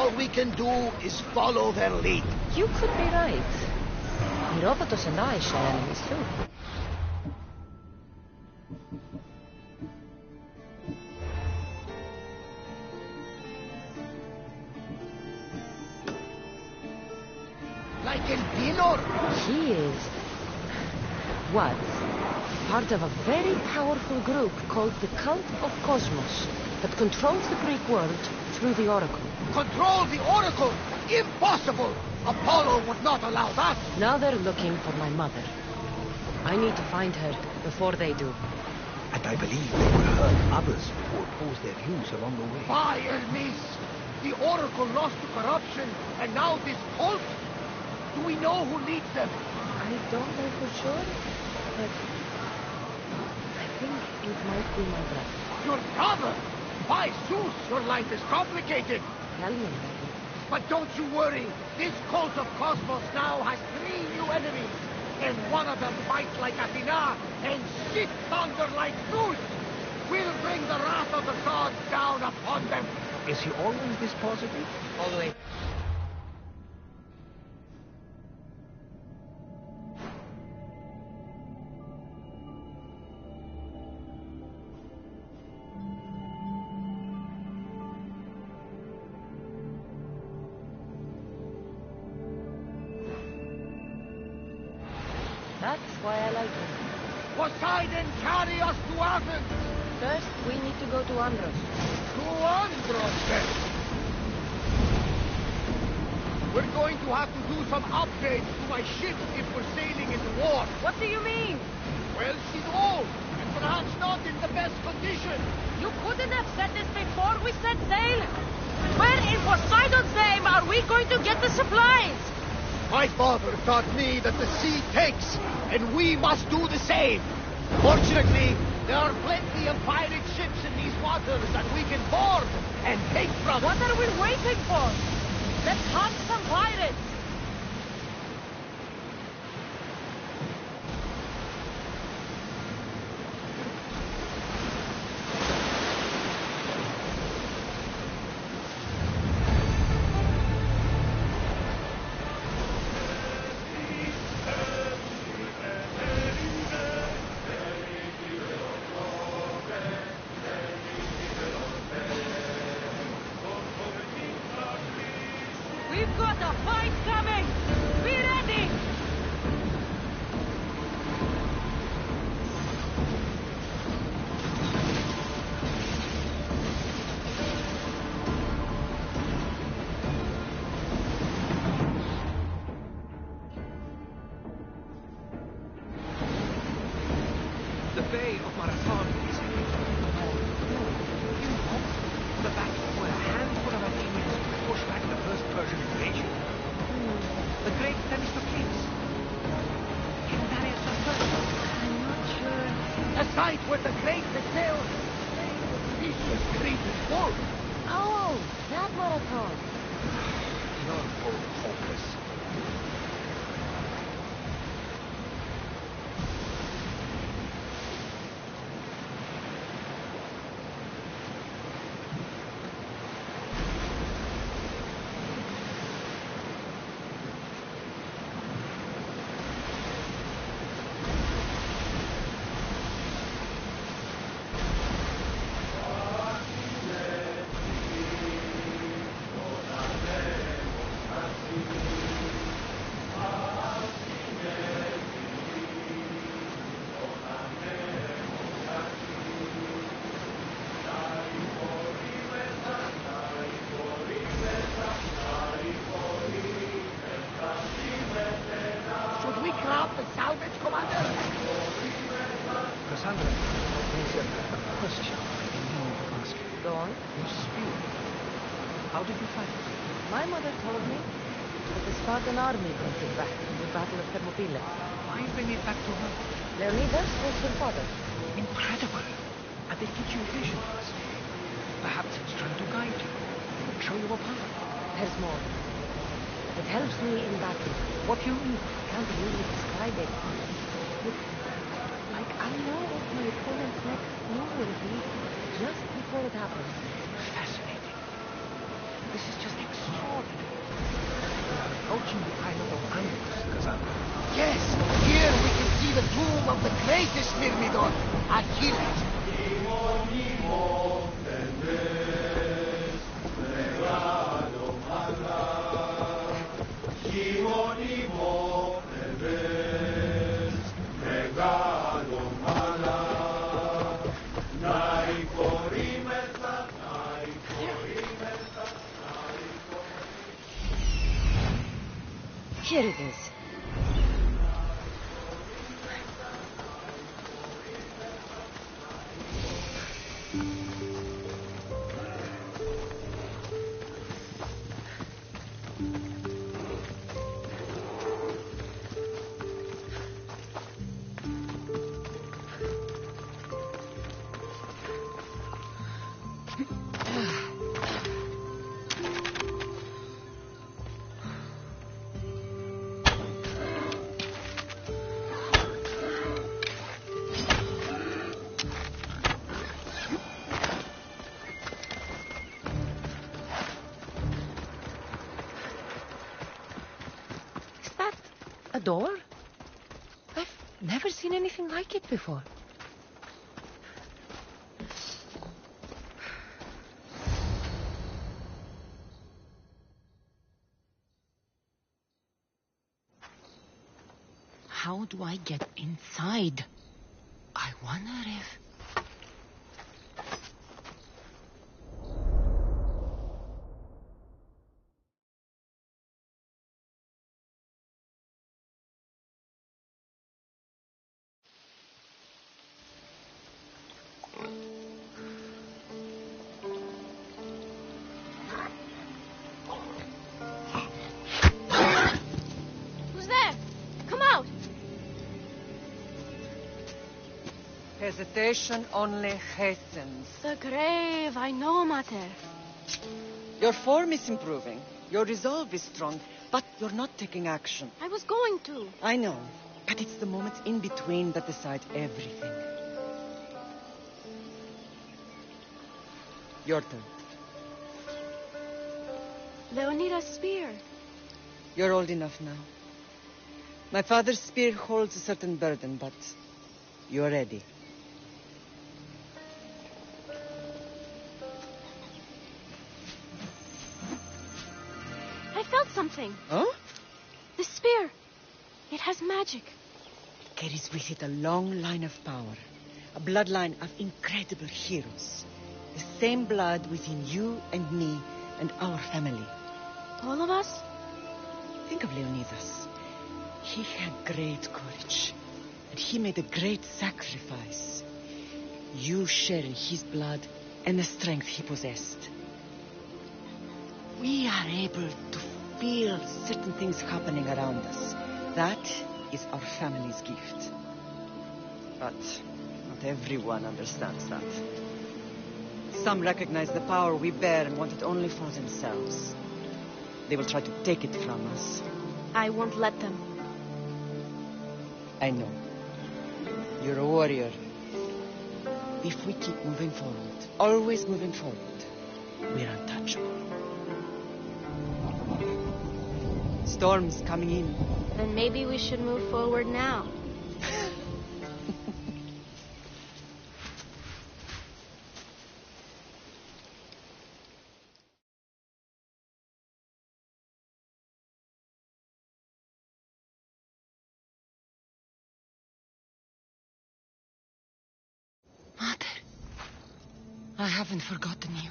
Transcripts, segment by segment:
All we can do is follow their lead. You could be right. Herodotus and I share enemies too. Like Elpinor? He is... was part of a very powerful group called the Cult of Cosmos that controls the Greek world through the Oracle. Control the Oracle? Impossible! Apollo would not allow that! Now they're looking for my mother. I need to find her before they do. And I believe they will hurt others who oppose their views along the way. By Hermes! The Oracle lost to corruption, and now this cult? Do we know who leads them? I don't know for sure, but I think it might be my brother. Your brother? By Zeus, your life is complicated. Tell me. But don't you worry. This cult of Cosmos now has 3 new enemies. And one of them fights like Athena and shit thunder like Zeus. We'll bring the wrath of the gods down upon them. Is he always this positive? Always. That's why I like him. Poseidon, carry us to Athens. First, we need to go to Andros. To Andros, then. We're going to have to do some upgrades to my ship if we're sailing into war. What do you mean? Well, she's old, and perhaps not in the best condition. You couldn't have said this before we set sail. Where in Poseidon's name are we going to get the supplies? My father taught me that the sea takes, and we must do the same. Fortunately, there are plenty of pirate ships in these waters that we can board and take from. What are we waiting for? Let's hunt some pirates. We've got a fight coming! Be ready! The Bay of Marathon is the battle where a handful of Athenians pushed back the first Persian invasion. The great Themistocles. Can Darius first? I'm not sure. A site where the great Teseo Theseus created war. Oh, that marathon. You're both hopeless. Cassandra, there's a question I can mean to ask you. Go on. You speak. How did you fight? My mother told me that the Spartan army brought it back in the Battle of Thermopylae. Why bring it back to her? Leonidas was her father. Incredible. And they teach you visions. Perhaps it's trying to guide you. Show you a path. There's more. It helps me in battle. What do you mean? Can't really describe it. Look, like I know what my opponent's next move will be just before it happens. Fascinating. This is just extraordinary. approaching the island of Andros, Cassandra. Yes, here we can see the tomb of the greatest Myrmidon, Achilles. Here it is. A door? I've never seen anything like it before. How do I get inside? I wonder if... Who's there? Come out! Hesitation only hastens. The grave, I know, Mater. Your form is improving. Your resolve is strong, but you're not taking action. I was going to. I know, but it's the moments in between that decide everything. Your turn. Leonida's spear. You're old enough now. My father's spear holds a certain burden, but you're ready. I felt something. Huh? The spear. It has magic. It carries with it a long line of power. A bloodline of incredible heroes. The same blood within you and me and our family. All of us? Think of Leonidas. He had great courage. And he made a great sacrifice. You share in his blood and the strength he possessed. We are able to feel certain things happening around us. That is our family's gift. But not everyone understands that. Some recognize the power we bear and want it only for themselves. They will try to take it from us. I won't let them. I know. You're a warrior. If we keep moving forward, always moving forward, we're untouchable. Storm's coming in. Then maybe we should move forward now. Mother, I haven't forgotten you.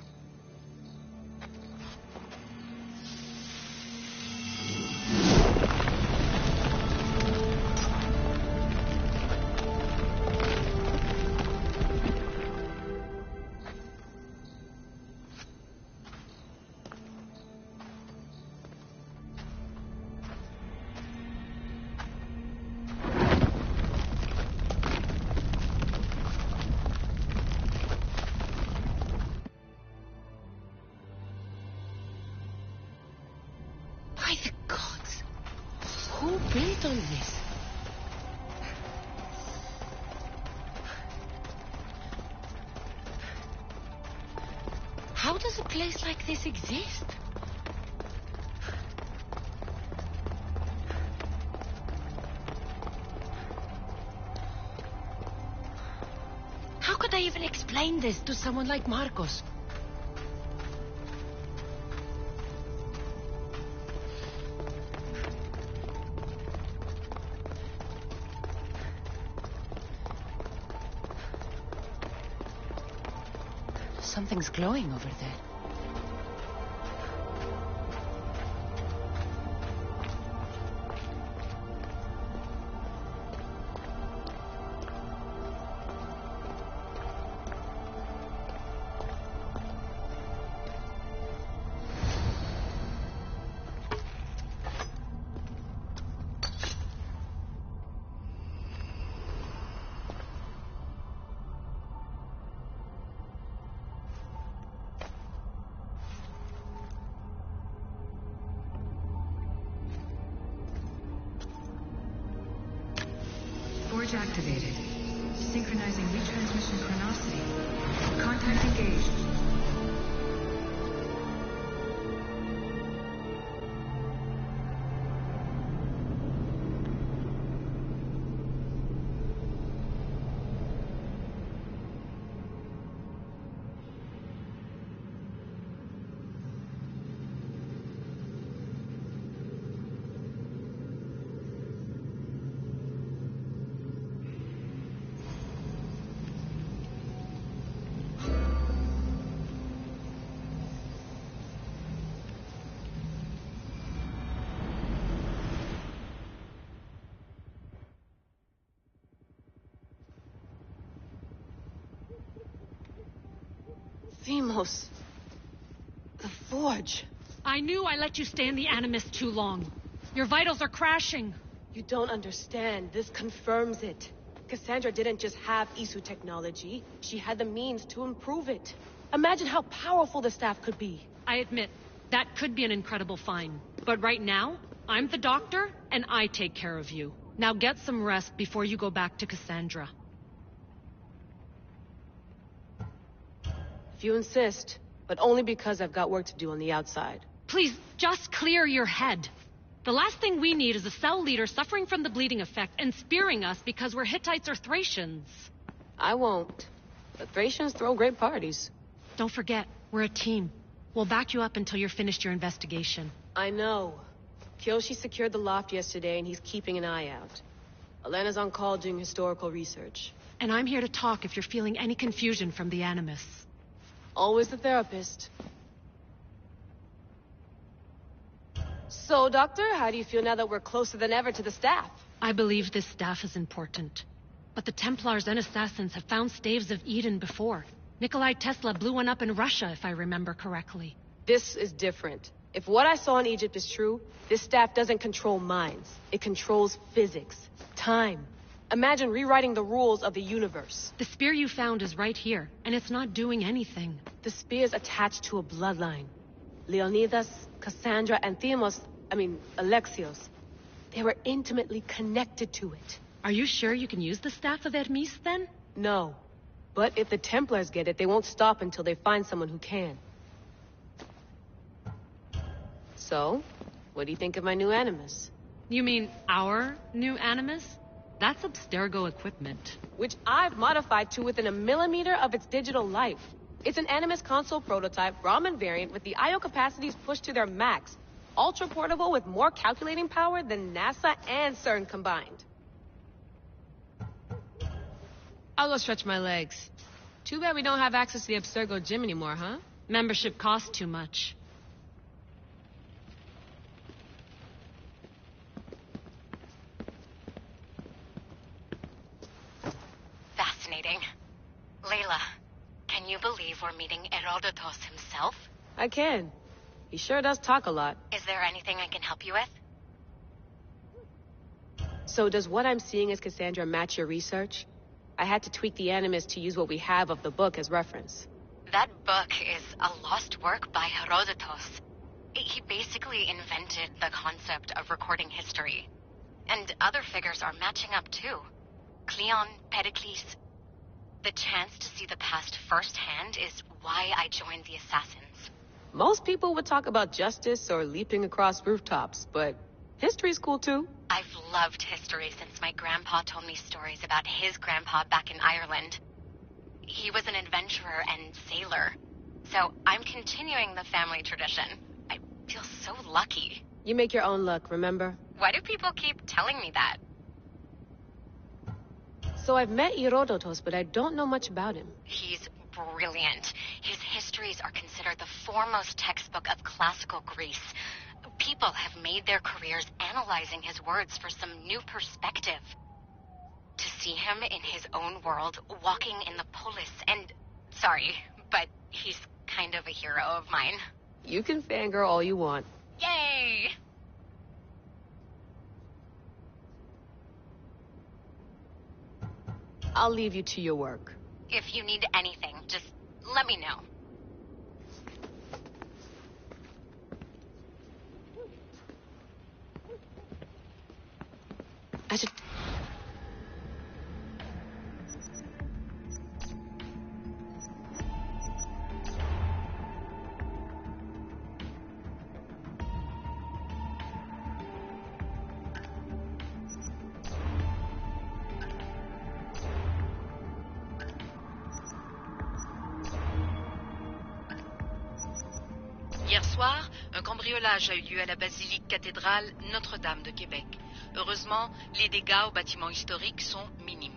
By the gods, who built all this? How does a place like this exist? explain this to someone like Marcos? Something's glowing over there. Forge activated. Synchronizing retransmission chronicity. Contact engaged. Themos. The Forge. I knew I let you stay in the Animus too long. Your vitals are crashing. You don't understand. This confirms it. Cassandra didn't just have Isu technology. She had the means to improve it. Imagine how powerful the staff could be. I admit, that could be an incredible find. But right now, I'm the doctor, and I take care of you. Now get some rest before you go back to Cassandra. If you insist, but only because I've got work to do on the outside. Please, just clear your head. The last thing we need is a cell leader suffering from the bleeding effect and spearing us because we're Hittites or Thracians. I won't. The Thracians throw great parties. Don't forget, we're a team. We'll back you up until you're finished your investigation. I know. Kyoshi secured the loft yesterday and he's keeping an eye out. Elena's on call doing historical research. And I'm here to talk if you're feeling any confusion from the Animus. Always the therapist. So, Doctor, how do you feel now that we're closer than ever to the staff? I believe this staff is important. But the Templars and Assassins have found staves of Eden before. Nikolai Tesla blew one up in Russia, if I remember correctly. This is different. If what I saw in Egypt is true, this staff doesn't control minds. It controls physics, time. Imagine rewriting the rules of the universe. The spear you found is right here, and it's not doing anything. The spear's attached to a bloodline. Leonidas, Cassandra, and Alexios. They were intimately connected to it. Are you sure you can use the Staff of Hermes, then? No. But if the Templars get it, they won't stop until they find someone who can. So, what do you think of my new Animus? You mean our new Animus? That's Abstergo equipment. Which I've modified to within a millimeter of its digital life. It's an Animus console prototype, Raman variant, with the I/O capacities pushed to their max. Ultra portable with more calculating power than NASA and CERN combined. I'll go stretch my legs. Too bad we don't have access to the Abstergo gym anymore, huh? Membership costs too much. Fascinating. Layla, can you believe we're meeting Herodotus himself? I can. He sure does talk a lot. Is there anything I can help you with? So does what I'm seeing as Cassandra match your research? I had to tweak the Animus to use what we have of the book as reference. That book is a lost work by Herodotus. He basically invented the concept of recording history. And other figures are matching up too. Cleon, Pericles. The chance to see the past firsthand is why I joined the Assassins. Most people would talk about justice or leaping across rooftops, but history's cool too. I've loved history since my grandpa told me stories about his grandpa back in Ireland. He was an adventurer and sailor. So I'm continuing the family tradition. I feel so lucky. You make your own luck, remember? Why do people keep telling me that? So I've met Herodotus, but I don't know much about him. He's brilliant. His histories are considered the foremost textbook of classical Greece. People have made their careers analyzing his words for some new perspective. To see him in his own world, walking in the polis, and... Sorry, but he's kind of a hero of mine. You can fangirl all you want. Yay! I'll leave you to your work. If you need anything, just let me know. I should... Hier soir, un cambriolage a eu lieu à la basilique cathédrale Notre-Dame de Québec. Heureusement, les dégâts au bâtiment historique sont minimes.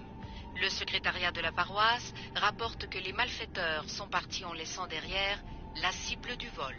Le secrétariat de la paroisse rapporte que les malfaiteurs sont partis en laissant derrière la cible du vol.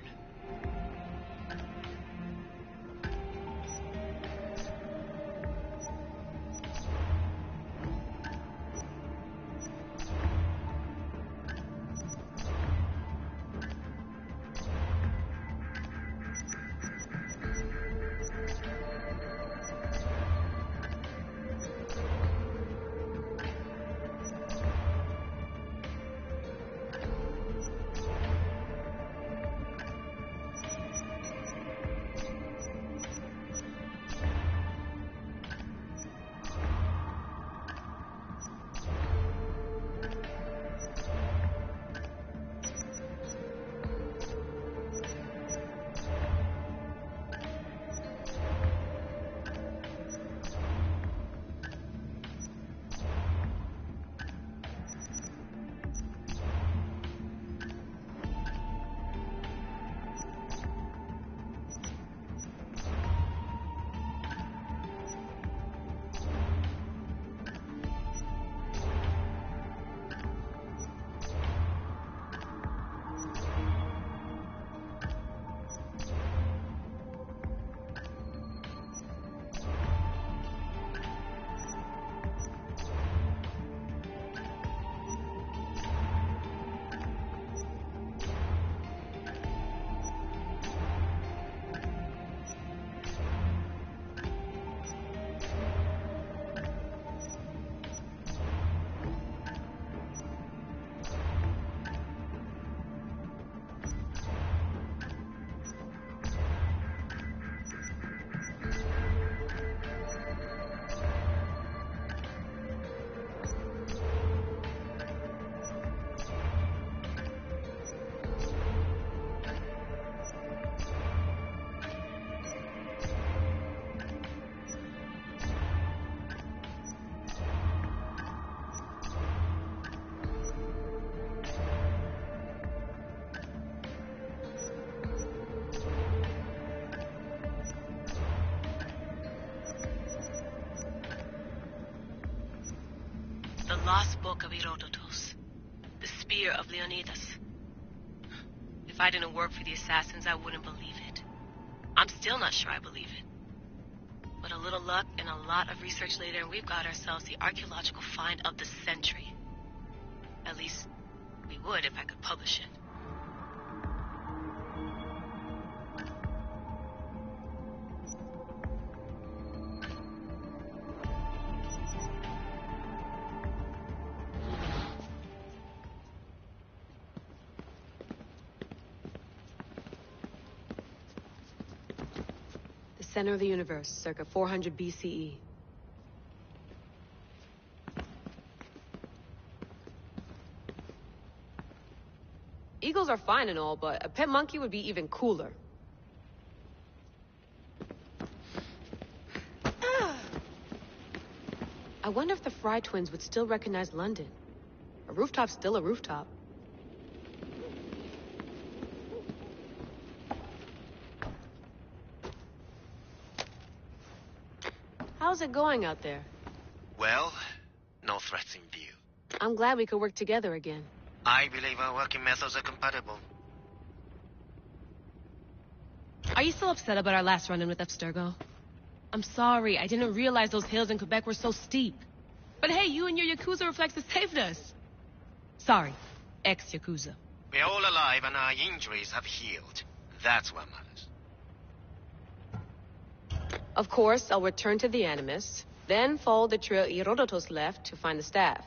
The lost book of Herodotus. The spear of Leonidas. If I didn't work for the assassins, I wouldn't believe it. I'm still not sure I believe it. But a little luck and a lot of research later, and we've got ourselves the archaeological find of the century. At least, we would if I could publish it. Center of the universe, circa 400 BCE. Eagles are fine and all, but a pet monkey would be even cooler. I wonder if the Fry twins would still recognize London. A rooftop's still a rooftop. How's it going out there? Well, no threats in view. I'm glad we could work together again. I believe our working methods are compatible. Are you still upset about our last run-in with Abstergo? I'm sorry, I didn't realize those hills in Quebec were so steep. But hey, you and your Yakuza reflexes saved us. Sorry, ex-Yakuza. We're all alive and our injuries have healed. That's what matters. Of course, I'll return to the Animus, then follow the trail Herodotus left to find the staff.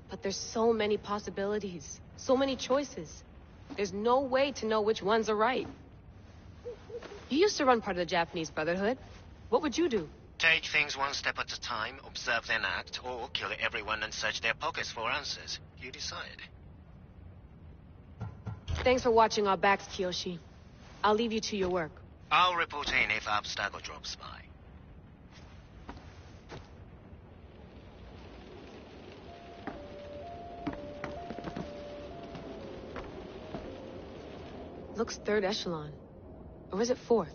But there's so many possibilities, so many choices. There's no way to know which ones are right. You used to run part of the Japanese Brotherhood. What would you do? Take things one step at a time, observe then act, or kill everyone and search their pockets for answers. You decide. Thanks for watching our backs, Kiyoshi. I'll leave you to your work. I'll report in if Abstergo drops by. Looks third echelon. Or is it fourth?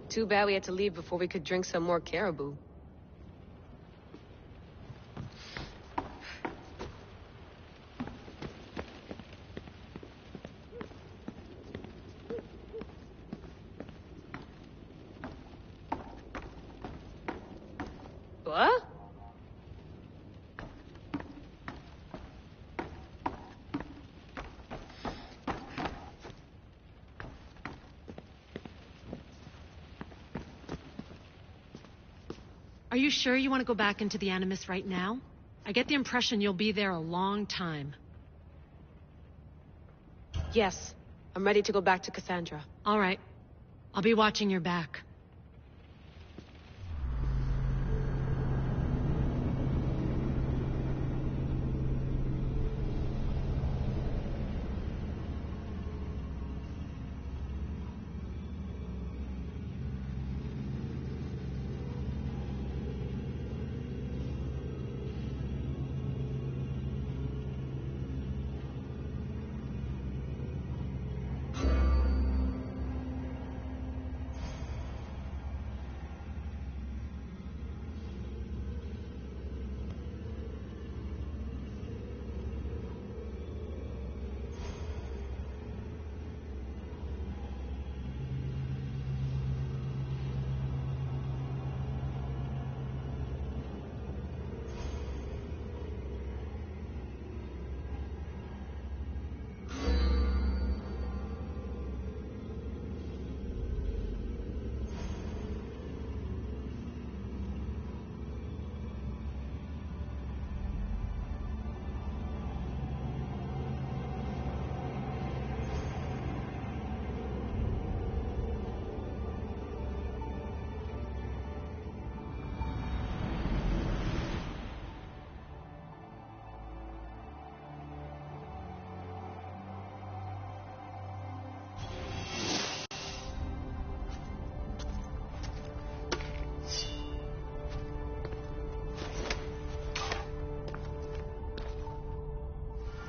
Too bad we had to leave before we could drink some more caribou. What? Are you sure you want to go back into the Animus right now? I get the impression you'll be there a long time. Yes. I'm ready to go back to Cassandra. All right. I'll be watching your back.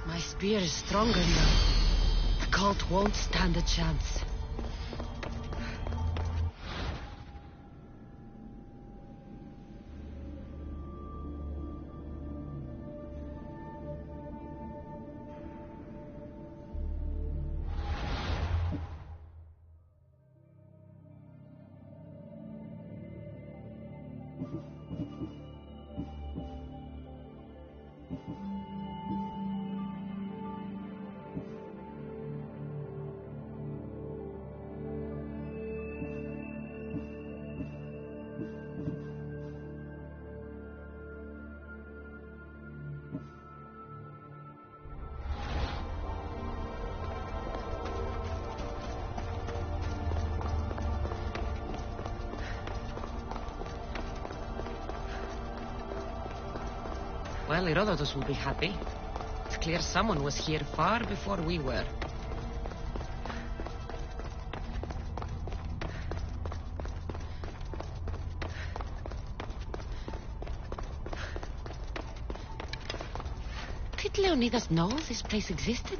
My spear is stronger now. The cult won't stand a chance. Well, Herodotus will be happy. It's clear someone was here far before we were. Leonidas know this place existed?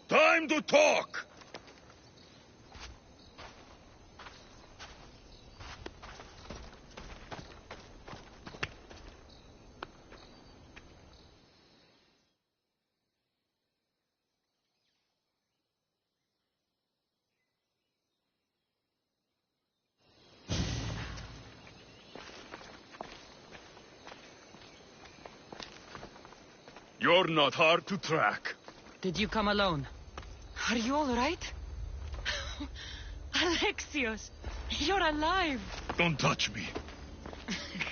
Time to talk! You're not hard to track. Did you come alone? Are you all right? Alexios, you're alive. Don't touch me.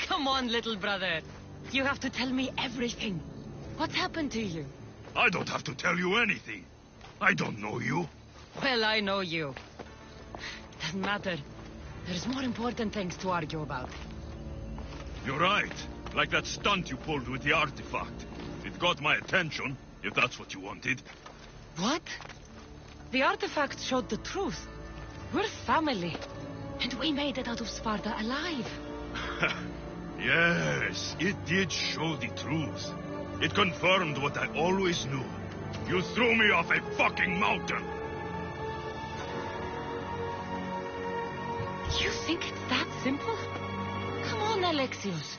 Come on, little brother. You have to tell me everything. What's happened to you? I don't have to tell you anything. I don't know you. Well, I know you. Doesn't matter. There's more important things to argue about. You're right. Like that stunt you pulled with the artifact. It got my attention, if that's what you wanted. What? The artifact showed the truth. We're family. And we made it out of Sparta alive. Yes, it did show the truth. It confirmed what I always knew. You threw me off a fucking mountain. You think it's that simple? Come on, Alexios.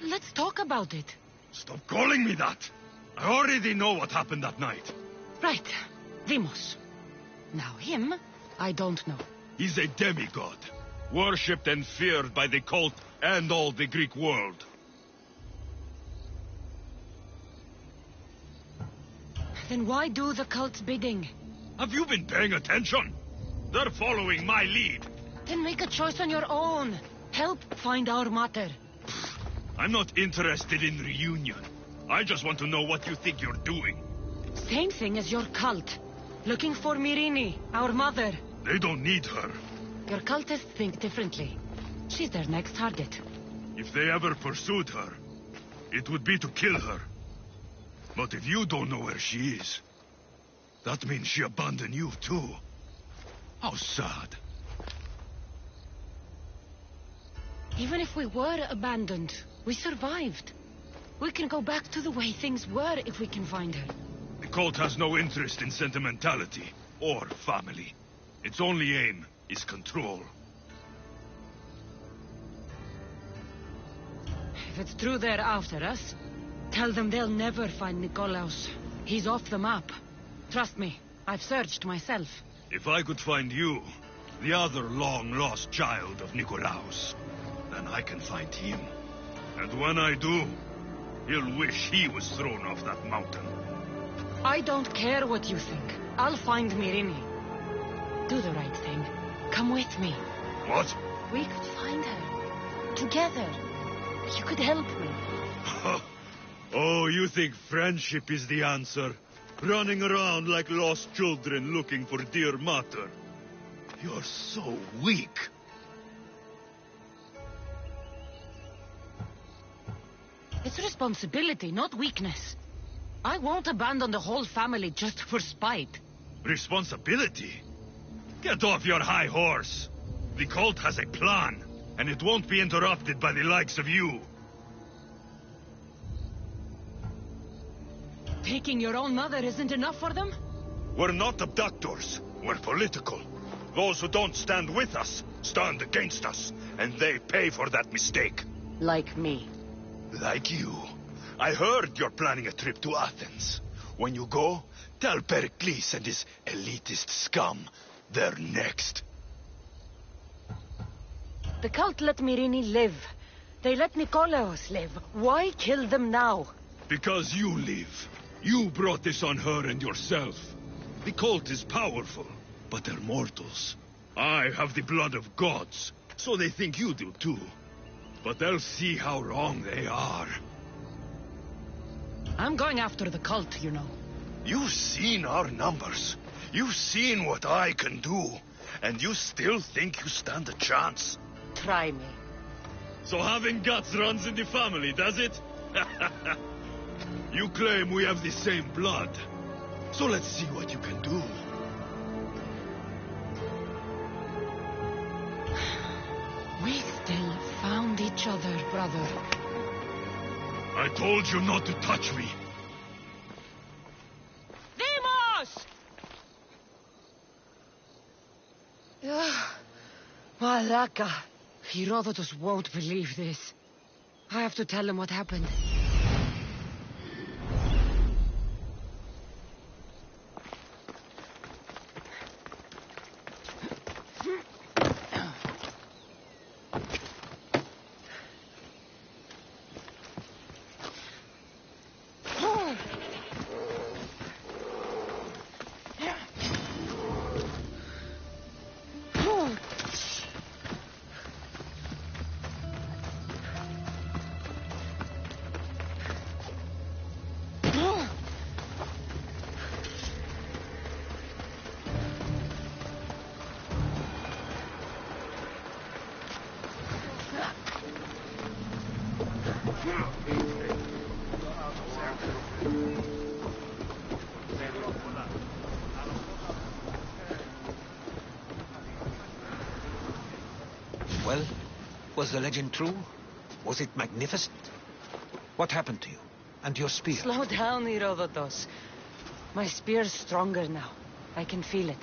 Let's talk about it. Stop calling me that. I already know what happened that night. Right. Deimos. Now him, I don't know. He's a demigod. Worshipped and feared by the cult and all the Greek world. Then why do the cult's bidding? Have you been paying attention? They're following my lead. Then make a choice on your own. Help find our mater. I'm not interested in reunion. I just want to know what you think you're doing. Same thing as your cult. Looking for Myrrine, our mother. They don't need her. Your cultists think differently. She's their next target. If they ever pursued her, it would be to kill her. But if you don't know where she is, that means she abandoned you too. How sad. Even if we were abandoned, we survived. We can go back to the way things were if we can find her. The cult has no interest in sentimentality or family. Its only aim is control. If it's true they're after us, tell them they'll never find Nikolaos. He's off the map. Trust me, I've searched myself. If I could find you, the other long-lost child of Nikolaos, then I can find him. And when I do, he'll wish he was thrown off that mountain. I don't care what you think. I'll find Myrrine. Do the right thing. Come with me. What? We could find her. Together. You could help me. Oh, you think friendship is the answer? Running around like lost children looking for dear mater. You're so weak. It's responsibility, not weakness. I won't abandon the whole family just for spite. Responsibility? Get off your high horse. The cult has a plan, and it won't be interrupted by the likes of you. Taking your own mother isn't enough for them? We're not abductors. We're political. Those who don't stand with us stand against us, and they pay for that mistake. Like me. Like you. I heard you're planning a trip to Athens. When you go, tell Pericles and his elitist scum they're next. The cult let Myrrine live. They let Nikolaos live. Why kill them now? Because you live. You brought this on her and yourself. The cult is powerful, but they're mortals. I have the blood of gods, so they think you do too. But they'll see how wrong they are. I'm going after the cult, you know. You've seen our numbers. You've seen what I can do, and you still think you stand a chance? Try me. So having guts runs in the family, does it? You claim we have the same blood. So let's see what you can do. We still found each other, brother. I told you not to touch me. Malaka. Herodotus won't believe this. I have to tell him what happened. Well, was the legend true? Was it magnificent? What happened to you? And your spear? Slow down, Herodotus. My spear's stronger now. I can feel it.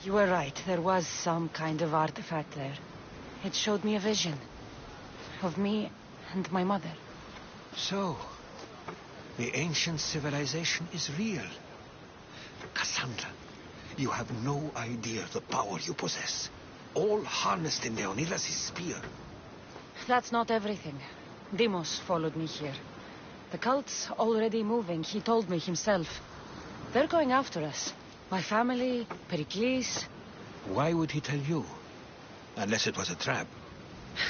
You were right. There was some kind of artifact there. It showed me a vision. Of me and my mother. So, the ancient civilization is real. Cassandra, you have no idea the power you possess. All harnessed in Leonidas' spear. That's not everything. Deimos followed me here. The cult's already moving, he told me himself. They're going after us. My family, Pericles. Why would he tell you? Unless it was a trap.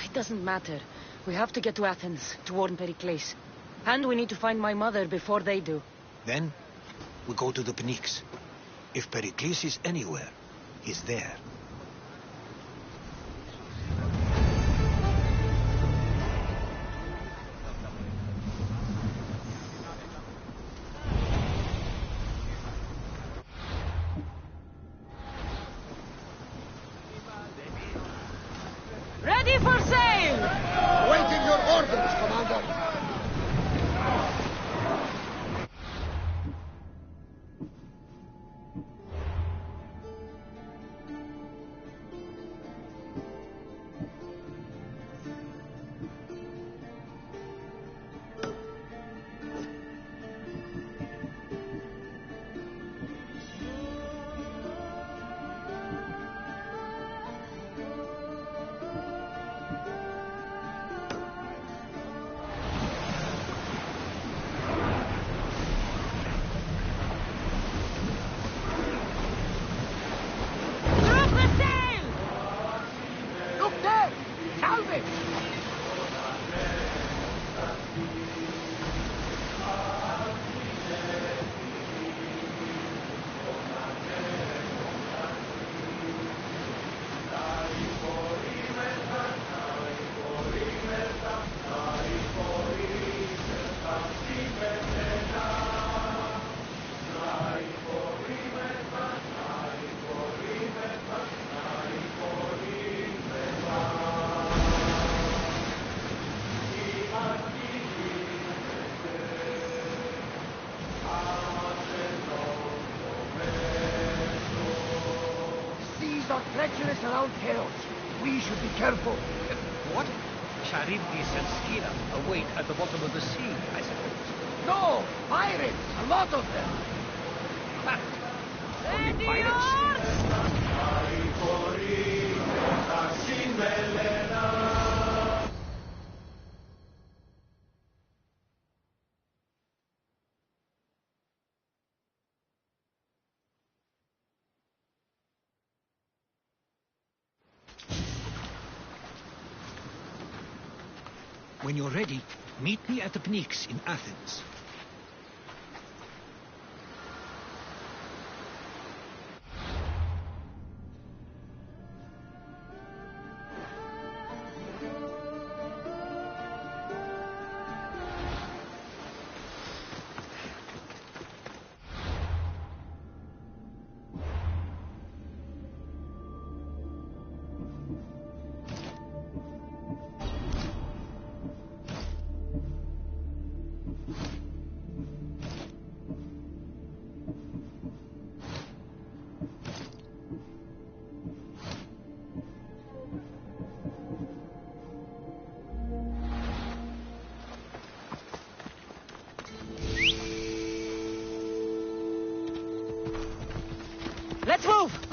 It doesn't matter. We have to get to Athens to warn Pericles. And we need to find my mother before they do. Then, we go to the Pnyx. If Pericles is anywhere, he's there. Ready for sail! Waiting your orders, Commander. Treacherous around Chaos. We should be careful. What? Charybdis and Scylla await at the bottom of the sea, I suppose. No! Pirates! A lot of them! Only pirates? When you're ready, meet me at the Pnyx in Athens. Let's move!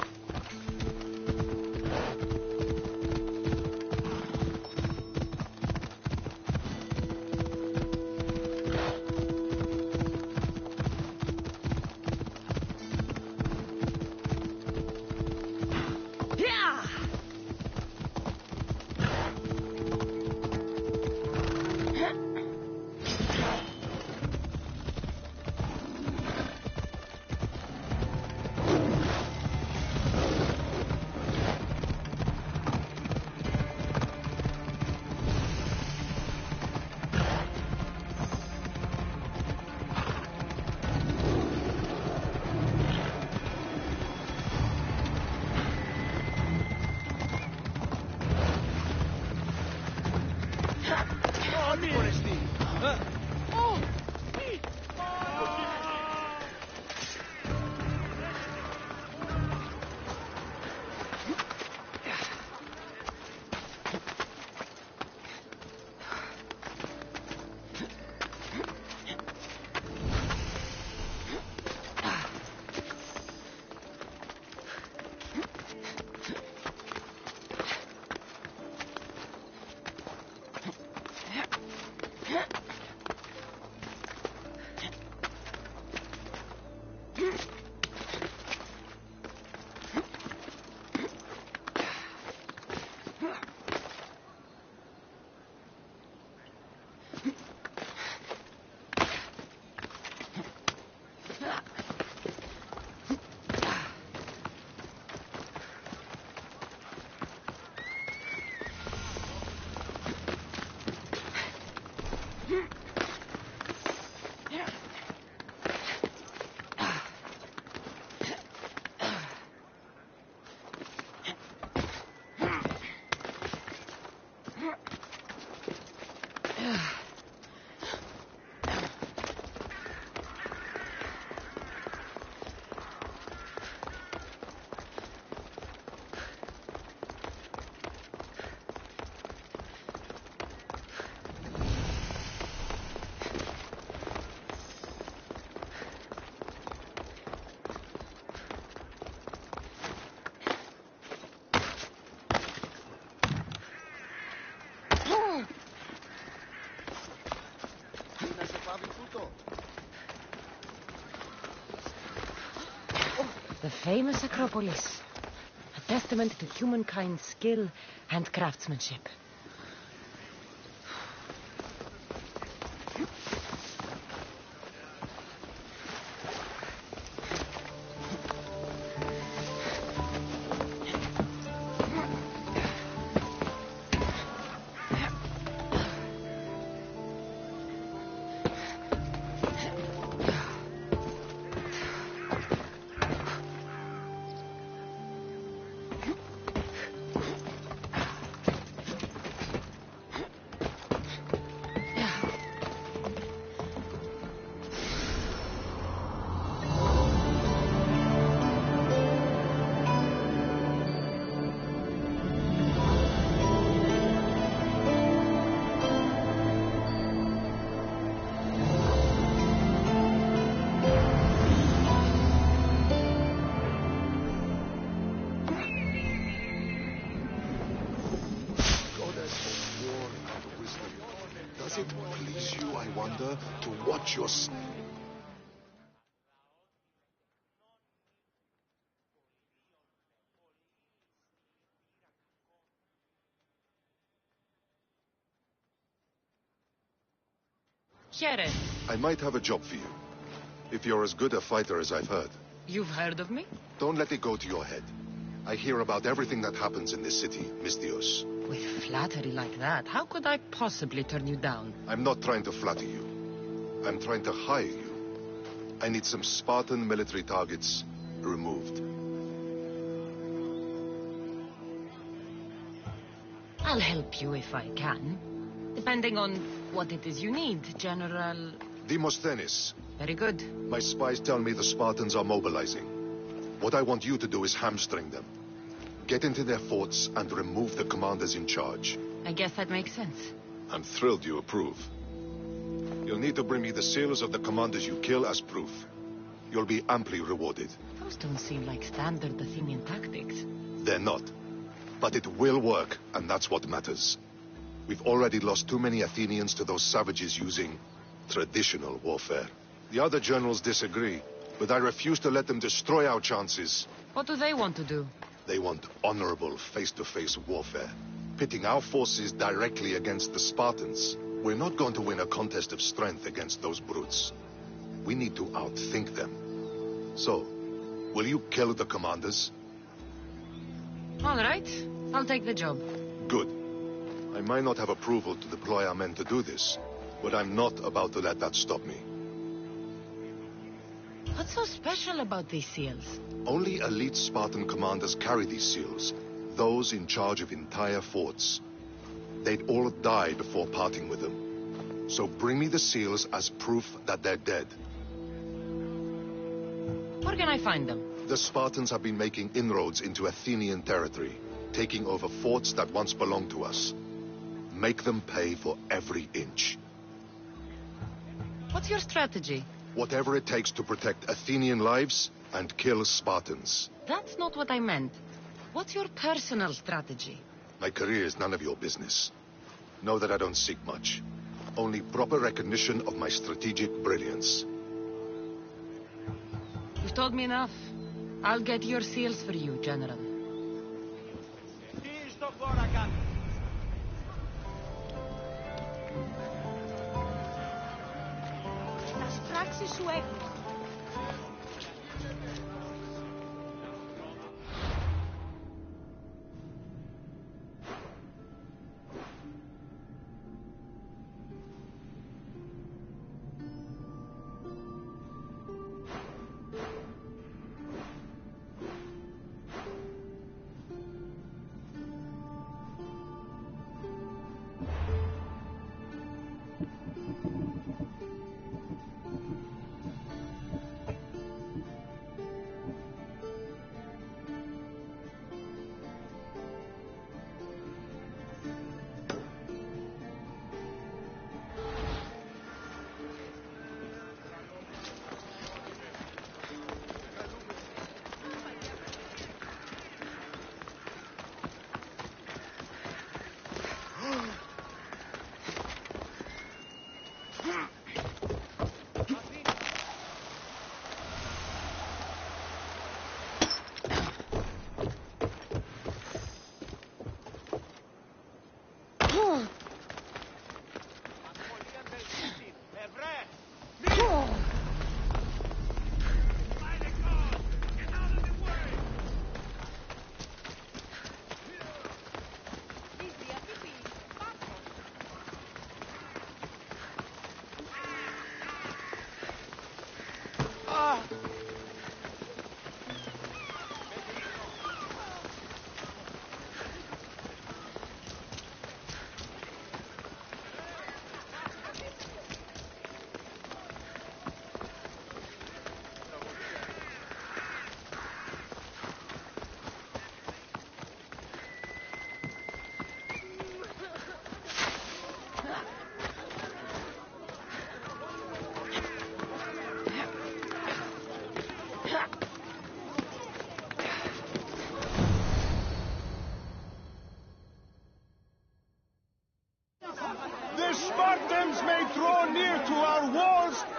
The famous Acropolis. A testament to humankind's skill and craftsmanship. Does it please you, I wonder, to watch your... Sheriff. I might have a job for you. If you're as good a fighter as I've heard. You've heard of me? Don't let it go to your head. I hear about everything that happens in this city, Mistios. With flattery like that, how could I possibly turn you down? I'm not trying to flatter you. I'm trying to hire you. I need some Spartan military targets removed. I'll help you if I can. Depending on what it is you need, General... Demosthenes. Very good. My spies tell me the Spartans are mobilizing. What I want you to do is hamstring them. Get into their forts and remove the commanders in charge. I guess that makes sense. I'm thrilled you approve. You'll need to bring me the sailors of the commanders you kill as proof. You'll be amply rewarded. Those don't seem like standard Athenian tactics. They're not. But it will work, and that's what matters. We've already lost too many Athenians to those savages using traditional warfare. The other generals disagree, but I refuse to let them destroy our chances. What do they want to do? They want honorable face-to-face warfare, pitting our forces directly against the Spartans. We're not going to win a contest of strength against those brutes. We need to outthink them. So, will you kill the commanders? All right. I'll take the job. Good. I might not have approval to deploy our men to do this, but I'm not about to let that stop me. What's so special about these seals? Only elite Spartan commanders carry these seals, those in charge of entire forts. They'd all die before parting with them. So bring me the seals as proof that they're dead. Where can I find them? The Spartans have been making inroads into Athenian territory, taking over forts that once belonged to us. Make them pay for every inch. What's your strategy? Whatever it takes to protect Athenian lives and kill Spartans. That's not what I meant. What's your personal strategy? My career is none of your business. Know that I don't seek much. Only proper recognition of my strategic brilliance. You've told me enough. I'll get your seals for you, General.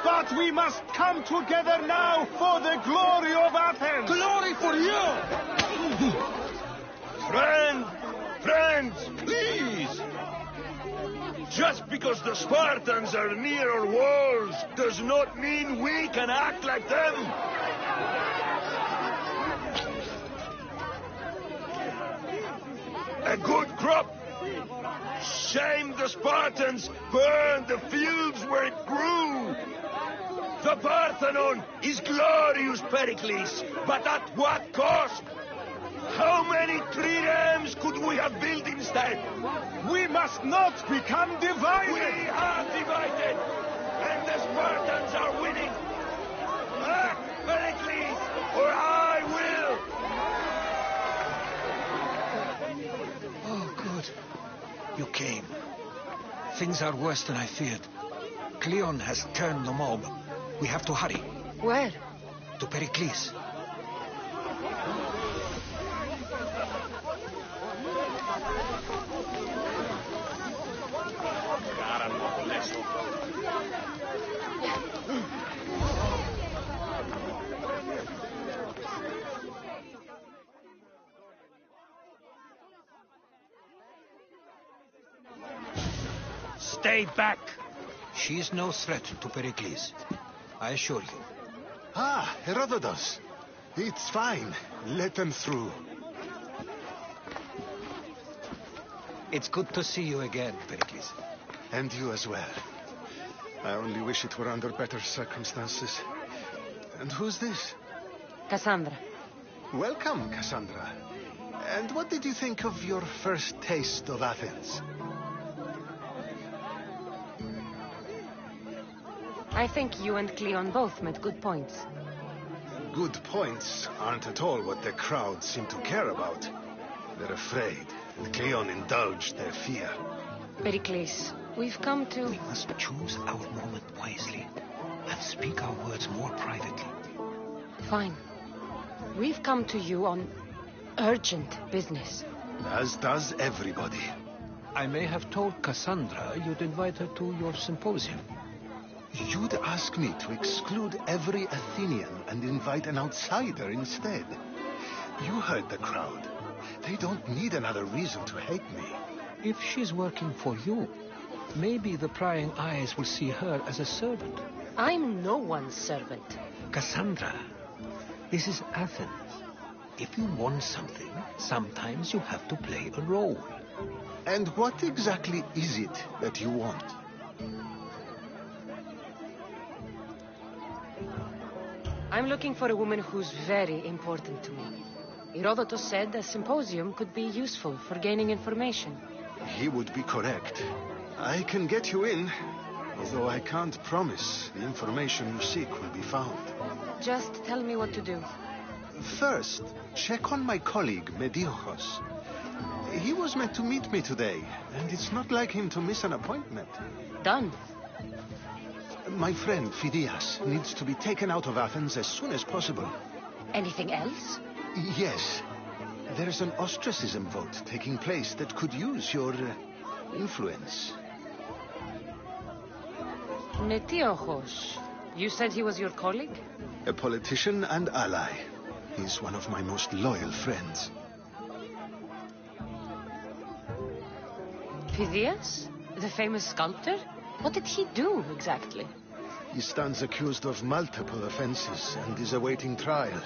But we must come together now for the glory of Athens! Glory for you! Friends, please! Just because the Spartans are near our walls does not mean we can act like them! A good crop! Shame the Spartans burned the fields where it grew! The Parthenon is glorious, Pericles, but at what cost? How many triremes could we have built instead? We must not become divided! We are divided, and the Spartans are winning! Act, Pericles, or I will! Oh, good. You came. Things are worse than I feared. Cleon has turned the mob. We have to hurry. Where? to Pericles. Stay back! She is no threat to Pericles, I assure you. Ah, Herodotus. It's fine. Let them through. It's good to see you again, Pericles. And you as well. I only wish it were under better circumstances. And who's this? Cassandra. Welcome, Cassandra. And what did you think of your first taste of Athens? I think you and Cleon both made good points. Good points aren't at all what the crowd seem to care about. They're afraid, and Cleon indulged their fear. Pericles, we've come to... We must choose our moment wisely, and speak our words more privately. Fine. We've come to you on urgent business. As does everybody. I may have told Cassandra you'd invite her to your symposium. You'd ask me to exclude every Athenian and invite an outsider instead. You heard the crowd. They don't need another reason to hate me. If she's working for you, maybe the prying eyes will see her as a servant. I'm no one's servant. Cassandra, this is Athens. If you want something, sometimes you have to play a role. And what exactly is it that you want? I'm looking for a woman who's very important to me. Herodotus said a symposium could be useful for gaining information. He would be correct. I can get you in, although I can't promise the information you seek will be found. Just tell me what to do. First, check on my colleague, Mediochos. He was meant to meet me today, and it's not like him to miss an appointment. Done. My friend, Phidias, needs to be taken out of Athens as soon as possible. Anything else? Yes. There's an ostracism vote taking place that could use your influence. Metiochos. You said he was your colleague? A politician and ally. He's one of my most loyal friends. Phidias? The famous sculptor? What did he do, exactly? He stands accused of multiple offenses and is awaiting trial.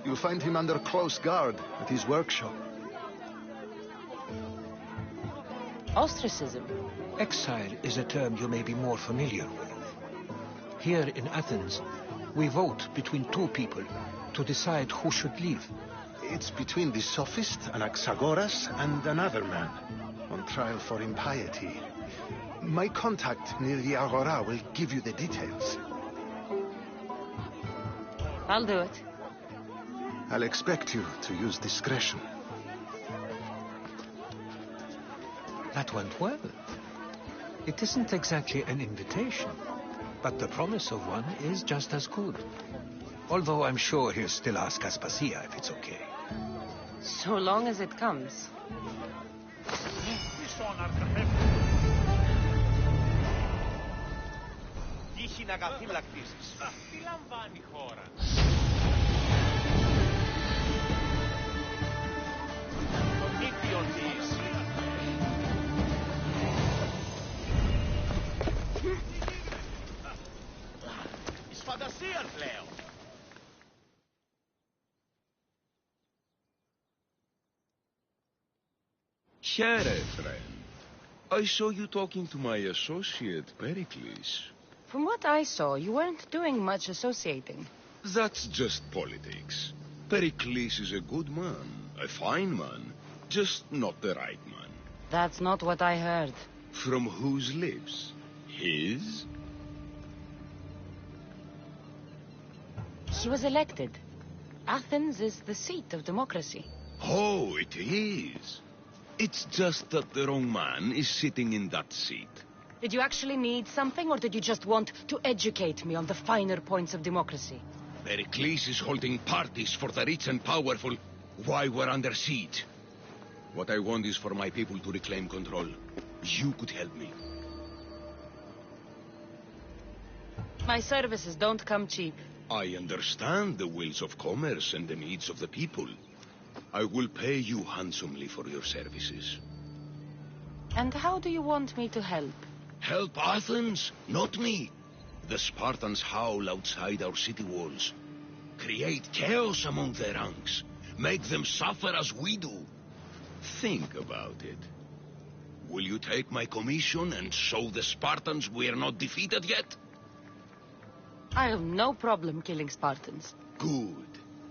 You'll find him under close guard at his workshop. Ostracism? Exile is a term you may be more familiar with. Here in Athens, we vote between two people to decide who should leave. It's between the sophist Anaxagoras and another man on trial for impiety. My contact near the Agora will give you the details. I'll do it. I'll expect you to use discretion. That went well. It isn't exactly an invitation, but the promise of one is just as good. Although I'm sure he'll still ask Aspasia if it's okay. So long as it comes. Τι λαμβάνει η χώρα. Το δίκτυο της. Εις φαντασίας λέω. Here, friend. I saw you talking to my associate, Pericles. From what I saw, you weren't doing much associating. That's just politics. Pericles is a good man, a fine man, just not the right man. That's not what I heard. From whose lips? His? He was elected. Athens is the seat of democracy. Oh, it is. It's just that the wrong man is sitting in that seat. Did you actually need something, or did you just want to educate me on the finer points of democracy? Pericles is holding parties for the rich and powerful while we're under siege. What I want is for my people to reclaim control. You could help me. My services don't come cheap. I understand the wills of commerce and the needs of the people. I will pay you handsomely for your services. And how do you want me to help? Help Athens, not me. The Spartans howl outside our city walls. Create chaos among their ranks. Make them suffer as we do. Think about it. Will you take my commission and show the Spartans we are not defeated yet? I have no problem killing Spartans. Good.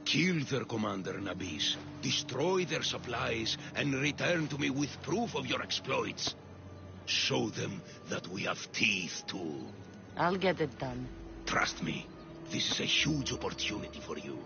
Kill their commander Nabis, destroy their supplies, and return to me with proof of your exploits. Show them that we have teeth too. I'll get it done. Trust me, this is a huge opportunity for you.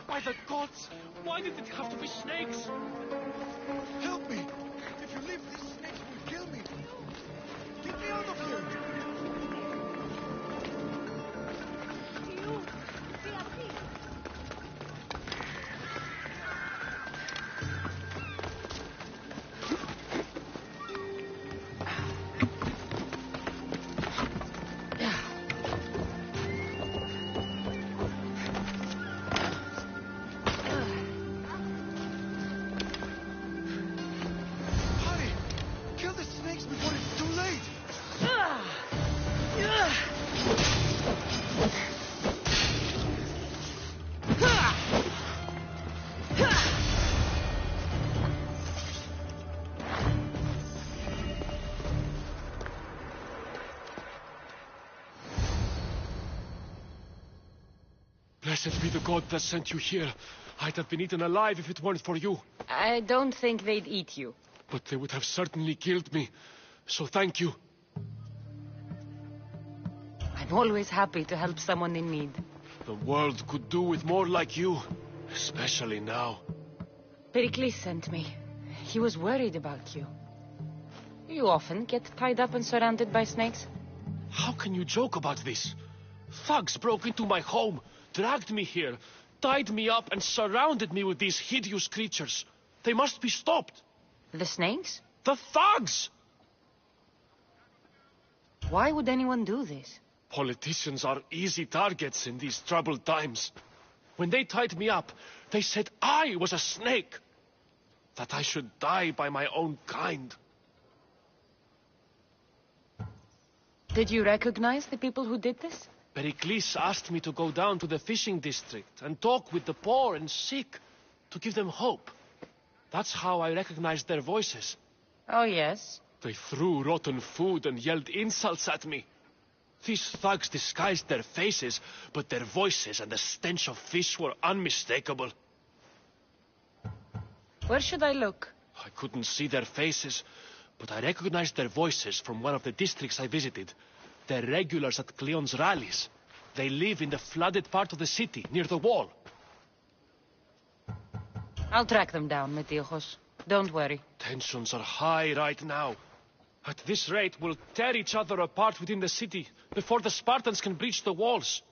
By the gods! Why did it have to be snakes? Help me! If you leave, these snakes will kill me! Get me out of here! Hurry! Kill the snakes before it's too late! Blessed be the god that sent you here. I'd have been eaten alive if it weren't for you. I don't think they'd eat you. But they would have certainly killed me. So thank you. I'm always happy to help someone in need. The world could do with more like you. Especially now. Pericles sent me. He was worried about you. You often get tied up and surrounded by snakes? How can you joke about this? Thugs broke into my home, dragged me here, tied me up and surrounded me with these hideous creatures. They must be stopped. The snakes? The thugs! Why would anyone do this? Politicians are easy targets in these troubled times. When they tied me up, they said I was a snake. That I should die by my own kind. Did you recognize the people who did this? Pericles asked me to go down to the fishing district and talk with the poor and sick, to give them hope. That's how I recognized their voices. Oh, yes? They threw rotten food and yelled insults at me. These thugs disguised their faces, but their voices and the stench of fish were unmistakable. Where should I look? I couldn't see their faces, but I recognized their voices from one of the districts I visited. They're regulars at Cleon's rallies. They live in the flooded part of the city, near the wall. I'll track them down, Metiojos. Don't worry. Tensions are high right now. At this rate, we'll tear each other apart within the city before the Spartans can breach the walls.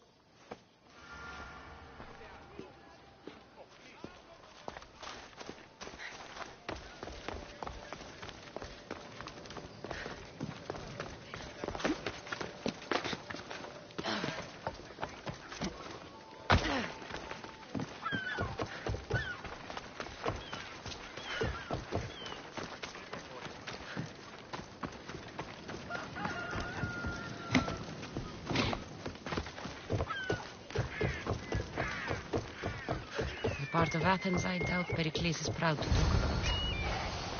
Part of Athens I doubt Pericles is proud to talk about.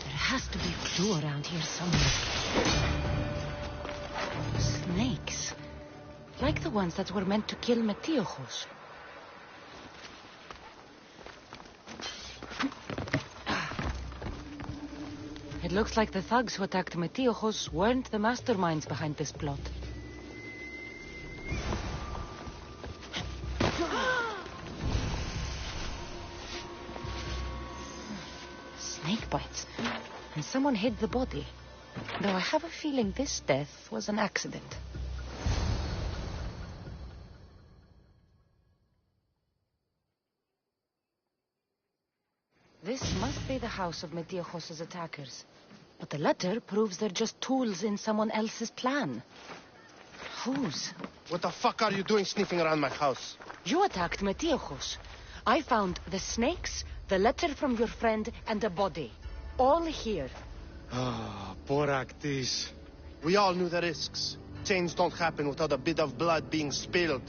There has to be a clue around here somewhere. Snakes. Like the ones that were meant to kill Metiojos. It looks like the thugs who attacked Metiojos weren't the masterminds behind this plot. Snake bites. And someone hid the body. Though I have a feeling this death was an accident. This must be the house of Metiojos' attackers. But the letter proves they're just tools in someone else's plan. Whose? What the fuck are you doing sniffing around my house? You attacked Metiojos. I found the snakes, the letter from your friend, and a body. All here. Ah, Boraktis. We all knew the risks. Change don't happen without a bit of blood being spilled.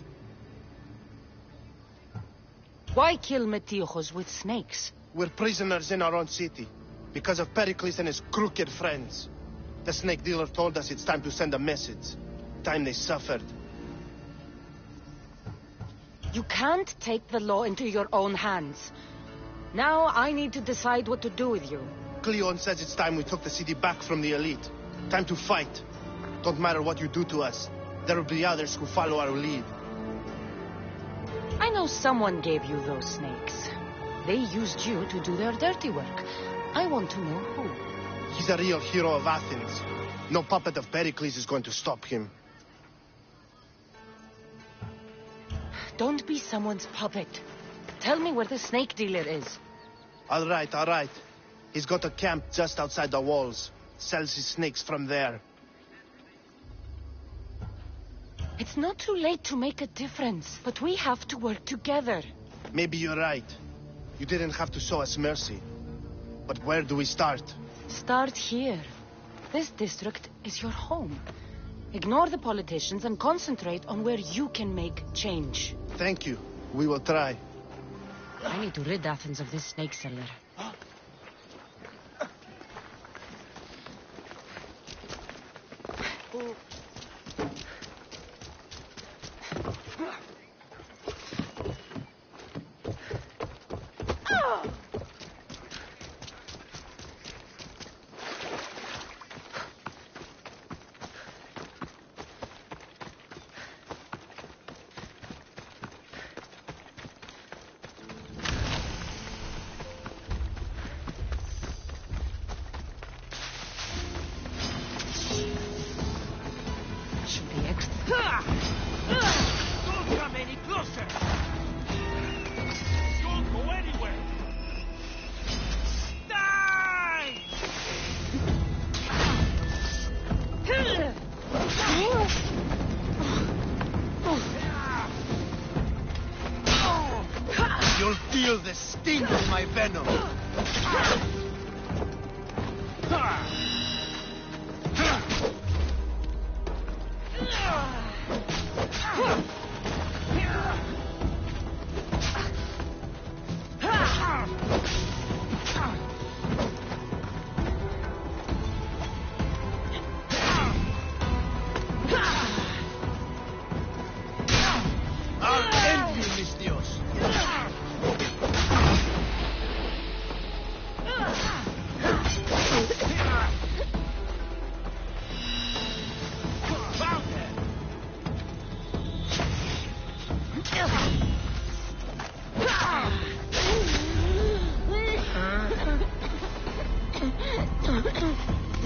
Why kill Metiojos with snakes? We're prisoners in our own city. Because of Pericles and his crooked friends. The snake dealer told us it's time to send a message. Time they suffered. You can't take the law into your own hands. Now I need to decide what to do with you. Cleon says it's time we took the city back from the elite. Time to fight. Don't matter what you do to us. There will be others who follow our lead. I know someone gave you those snakes. They used you to do their dirty work. I want to know who. He's a real hero of Athens. No puppet of Pericles is going to stop him. Don't be someone's puppet. Tell me where the snake dealer is. All right, all right. He's got a camp just outside the walls. Sells his snakes from there. It's not too late to make a difference, but we have to work together. Maybe you're right. You didn't have to show us mercy. But where do we start? Start here. This district is your home. Ignore the politicians and concentrate on where you can make change. Thank you. We will try. I need to rid Athens of this snake seller. the sting of my venom. I'll end you, mis Dios. Found her.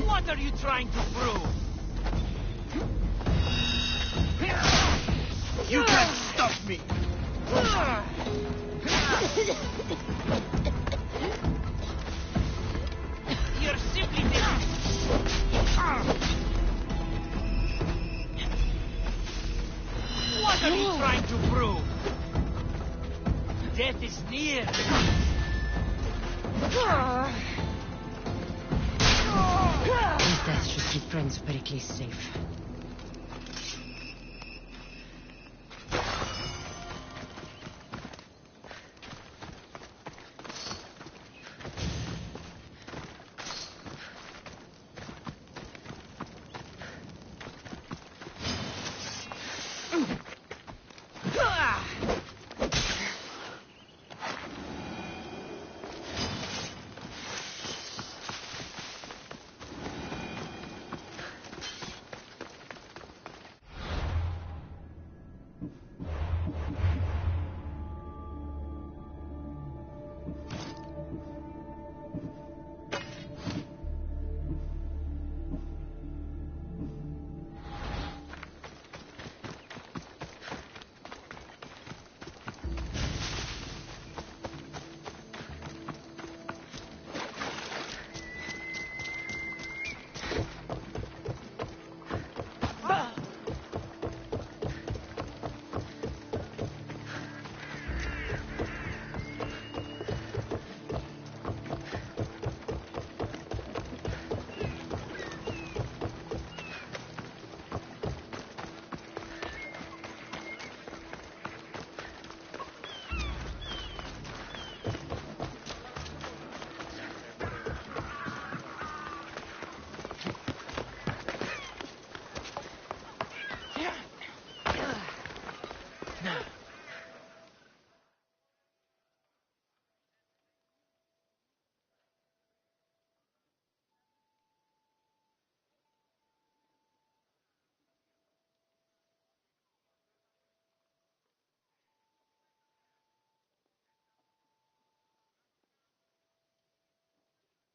What are you trying to prove? You can't stop me! You're simply What are you trying to prove? Death is near. His death should keep friends of Pericles safe.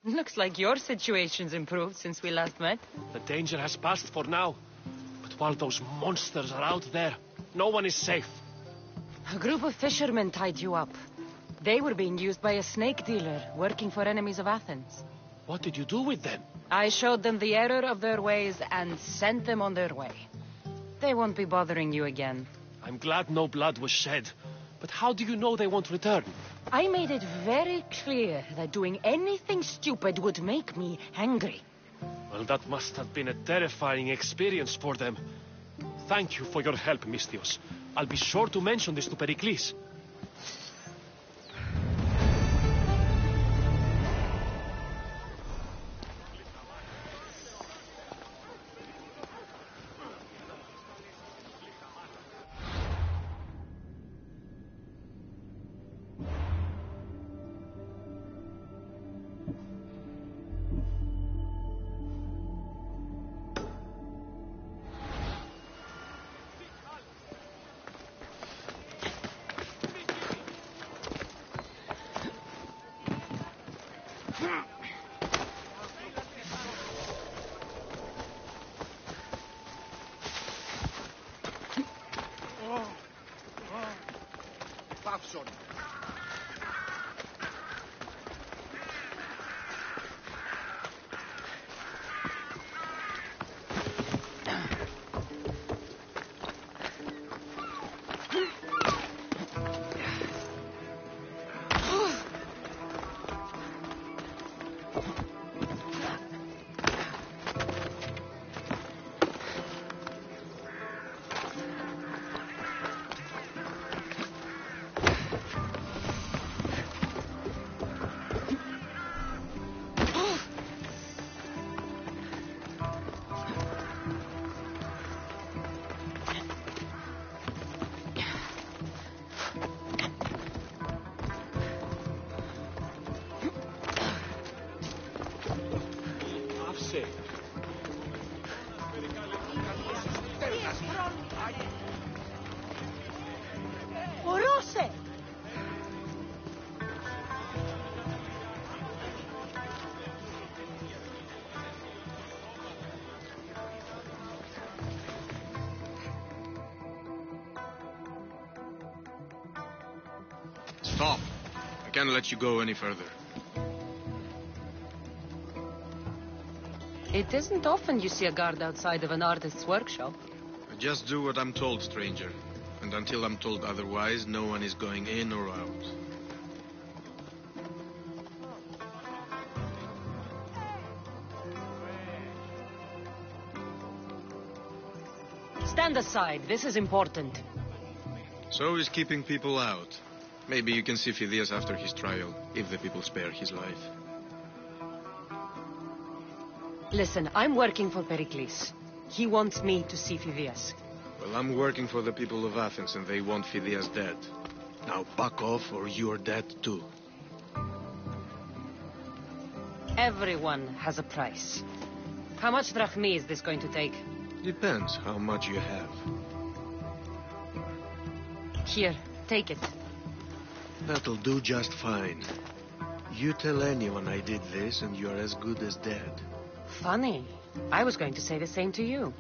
Looks like your situation's improved since we last met. The danger has passed for now. But while those monsters are out there, no one is safe. A group of fishermen tied you up. They were being used by a snake dealer working for enemies of Athens. What did you do with them? I showed them the error of their ways and sent them on their way. They won't be bothering you again. I'm glad no blood was shed. But how do you know they won't return? I made it very clear that doing anything stupid would make me angry. Well, that must have been a terrifying experience for them. Thank you for your help, Mistios. I'll be sure to mention this to Pericles. Stop. I can't let you go any further. It isn't often you see a guard outside of an artist's workshop. I just do what I'm told, stranger. And until I'm told otherwise, no one is going in or out. Stand aside. This is important. So is keeping people out. Maybe you can see Phidias after his trial, if the people spare his life. Listen, I'm working for Pericles. He wants me to see Phidias. Well, I'm working for the people of Athens, and they want Phidias dead. Now back off, or you're dead too. Everyone has a price. How much drachmi is this going to take? Depends how much you have. Here, take it. That'll do just fine. You tell anyone I did this, and you're as good as dead. Funny. I was going to say the same to you.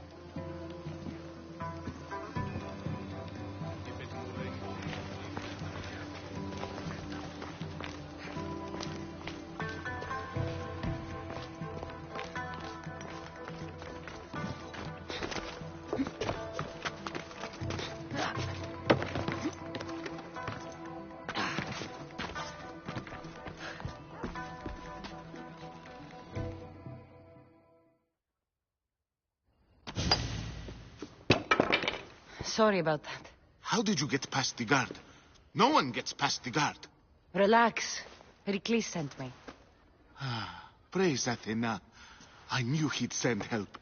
Sorry about that. How did you get past the guard? No one gets past the guard. Relax. Pericles sent me. Praise Athena. I knew he'd send help.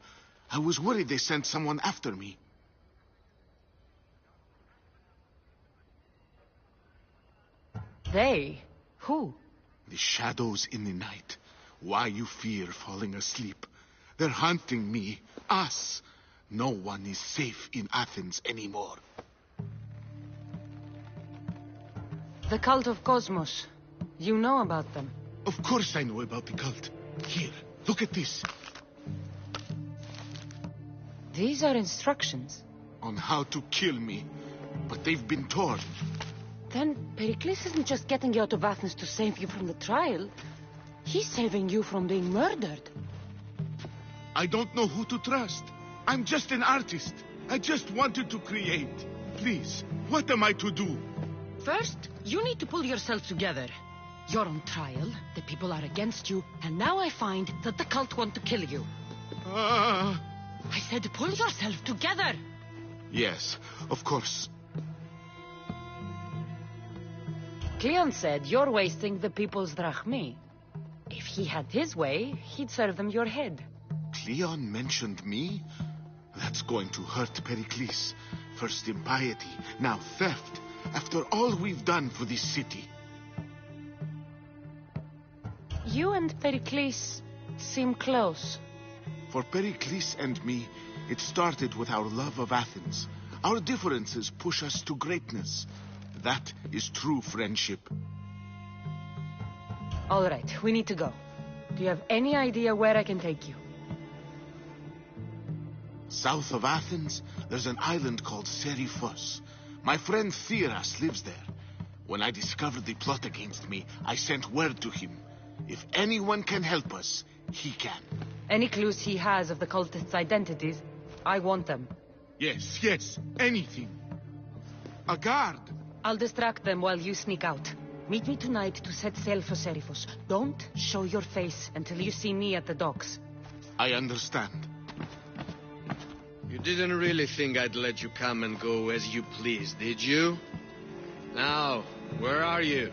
I was worried they sent someone after me. They? Who? The shadows in the night. Why you fear falling asleep. They're hunting me. Us. No one is safe in Athens anymore. The cult of Cosmos. You know about them? Of course I know about the cult. Here, look at this. These are instructions. On how to kill me. But they've been torn. Then Pericles isn't just getting you out of Athens to save you from the trial. He's saving you from being murdered. I don't know who to trust. I'm just an artist. I just wanted to create. Please, what am I to do? First, you need to pull yourself together. You're on trial, the people are against you, and now I find that the cult want to kill you. I said pull yourself together! Yes, of course. Cleon said you're wasting the people's drachmi. If he had his way, he'd serve them your head. Cleon mentioned me? That's going to hurt Pericles. First impiety, now theft. After all we've done for this city. You and Pericles seem close. For Pericles and me, it started with our love of Athens. Our differences push us to greatness. That is true friendship. All right, we need to go. Do you have any idea where I can take you? South of Athens, there's an island called Seriphos. My friend Theras lives there. When I discovered the plot against me, I sent word to him. If anyone can help us, he can. Any clues he has of the cultists' identities, I want them. Yes, anything. A guard. I'll distract them while you sneak out. Meet me tonight to set sail for Seriphos. Don't show your face until you see me at the docks. I understand. You didn't really think I'd let you come and go as you please, did you? Now, where are you?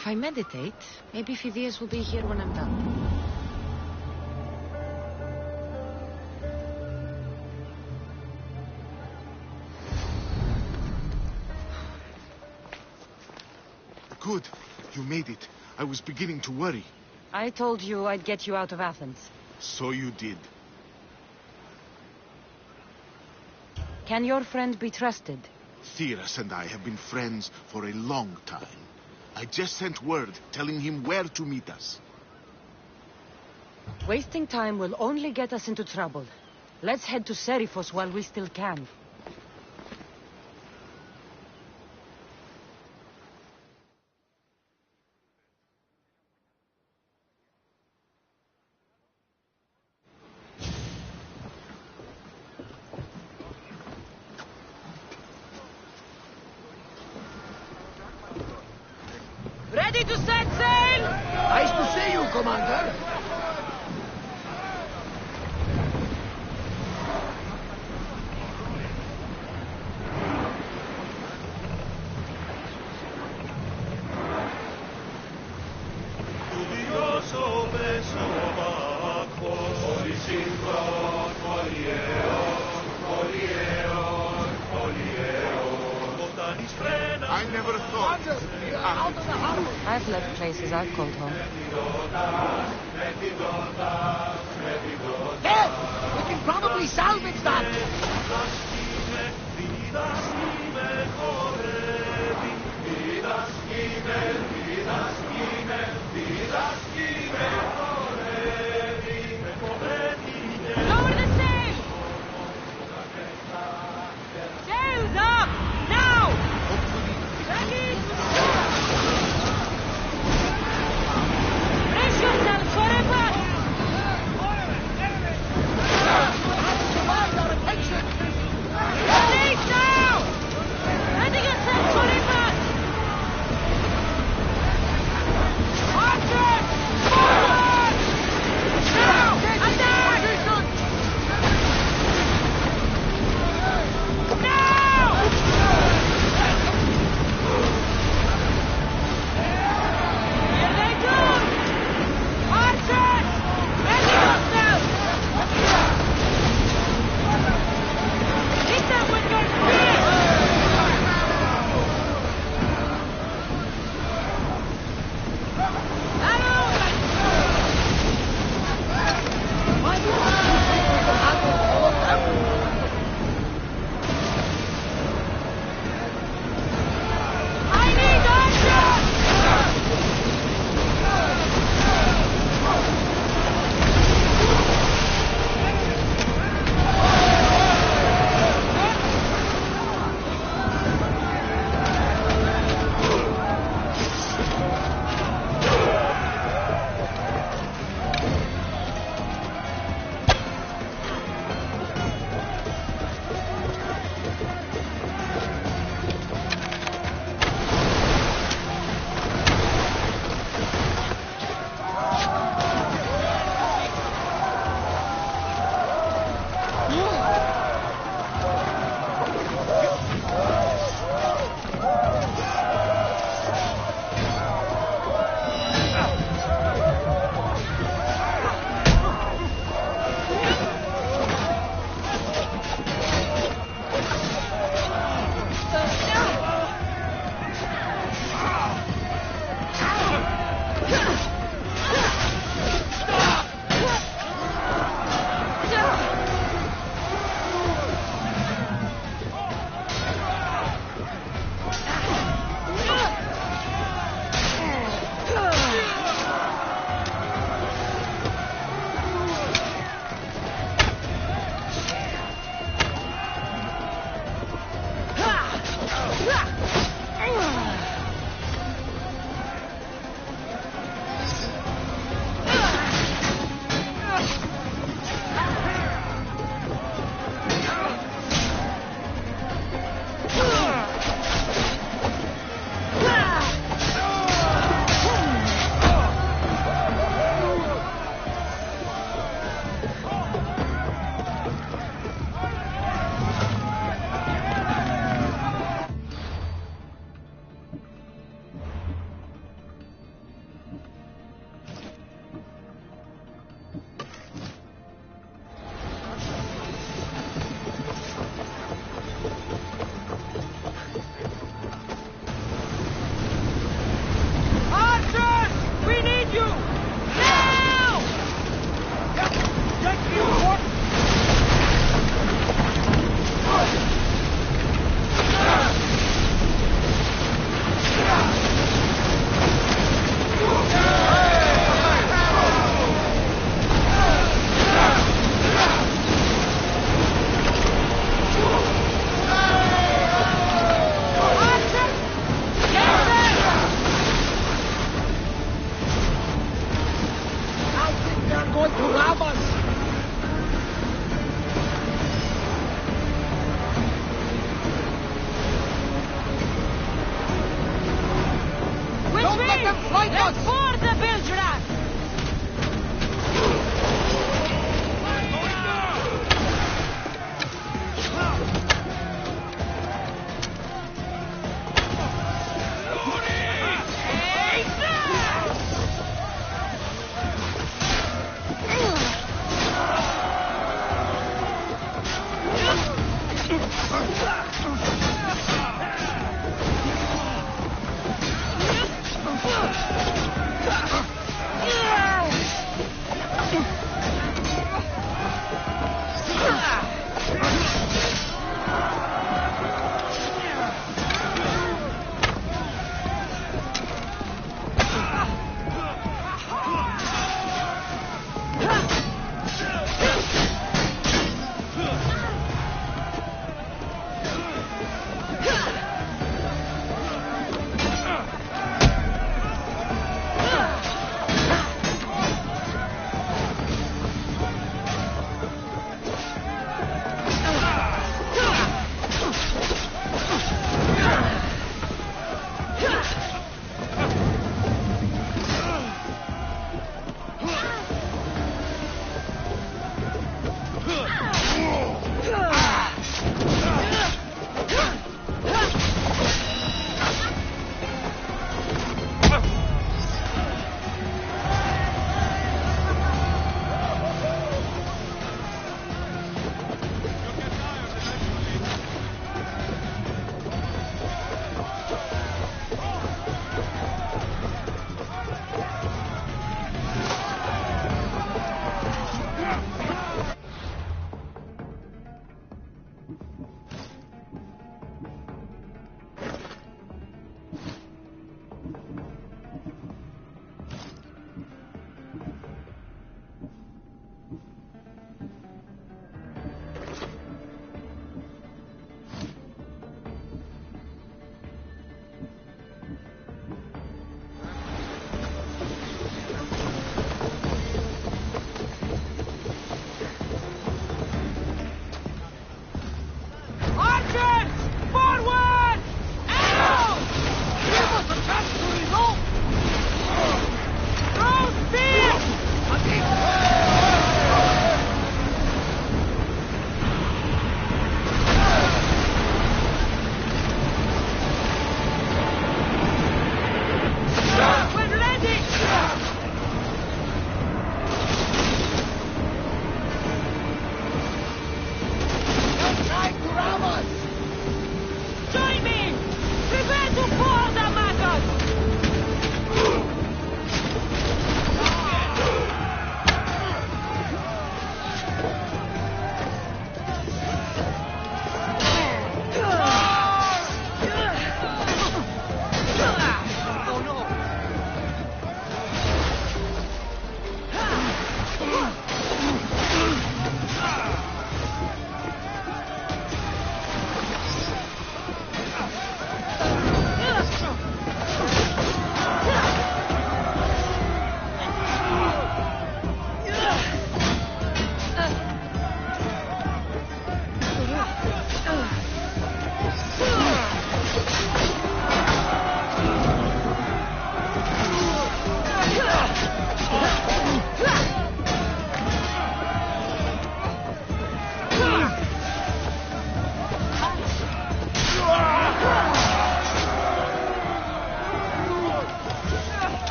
If I meditate, maybe Phidias will be here when I'm done. Good. You made it. I was beginning to worry. I told you I'd get you out of Athens. So you did. Can your friend be trusted? Theras and I have been friends for a long time. I just sent word telling him where to meet us. Wasting time will only get us into trouble. Let's head to Seriphos while we still can. Ready to set sail! Nice to see you, Commander. I never thought. I've left places I've called home. There! We can probably salvage that! Lower the sail! Sails up! Now! Ready? Brace yourself for impact!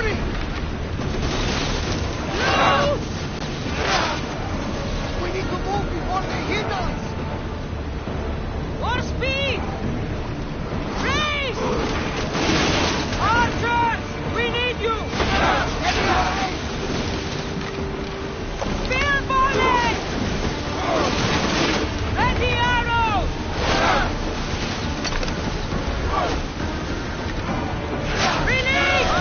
Hurry! We need to move before they hit us! More speed! Race! Archers! We need you! Field volley! Ready arrows! Release!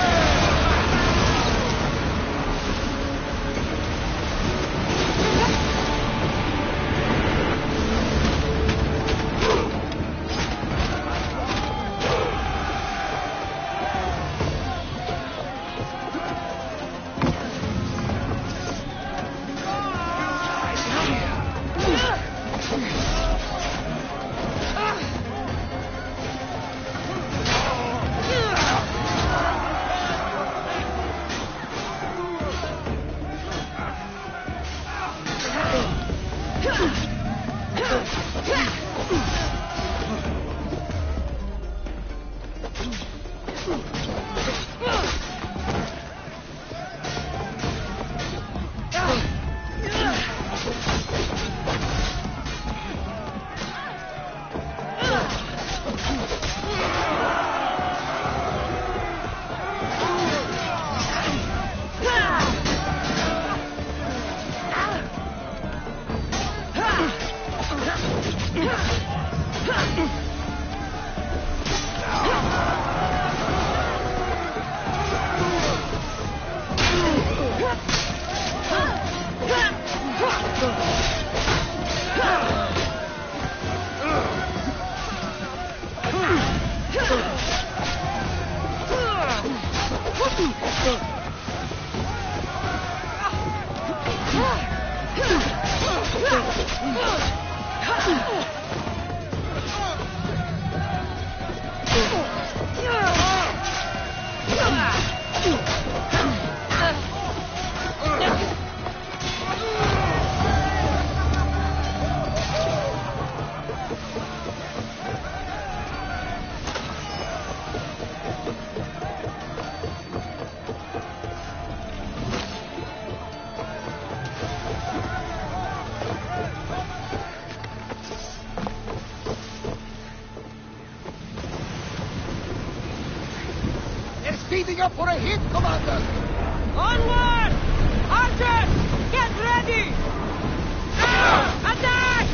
Speeding up for a hit, Commander! Onward! Archers! Get ready! Attack!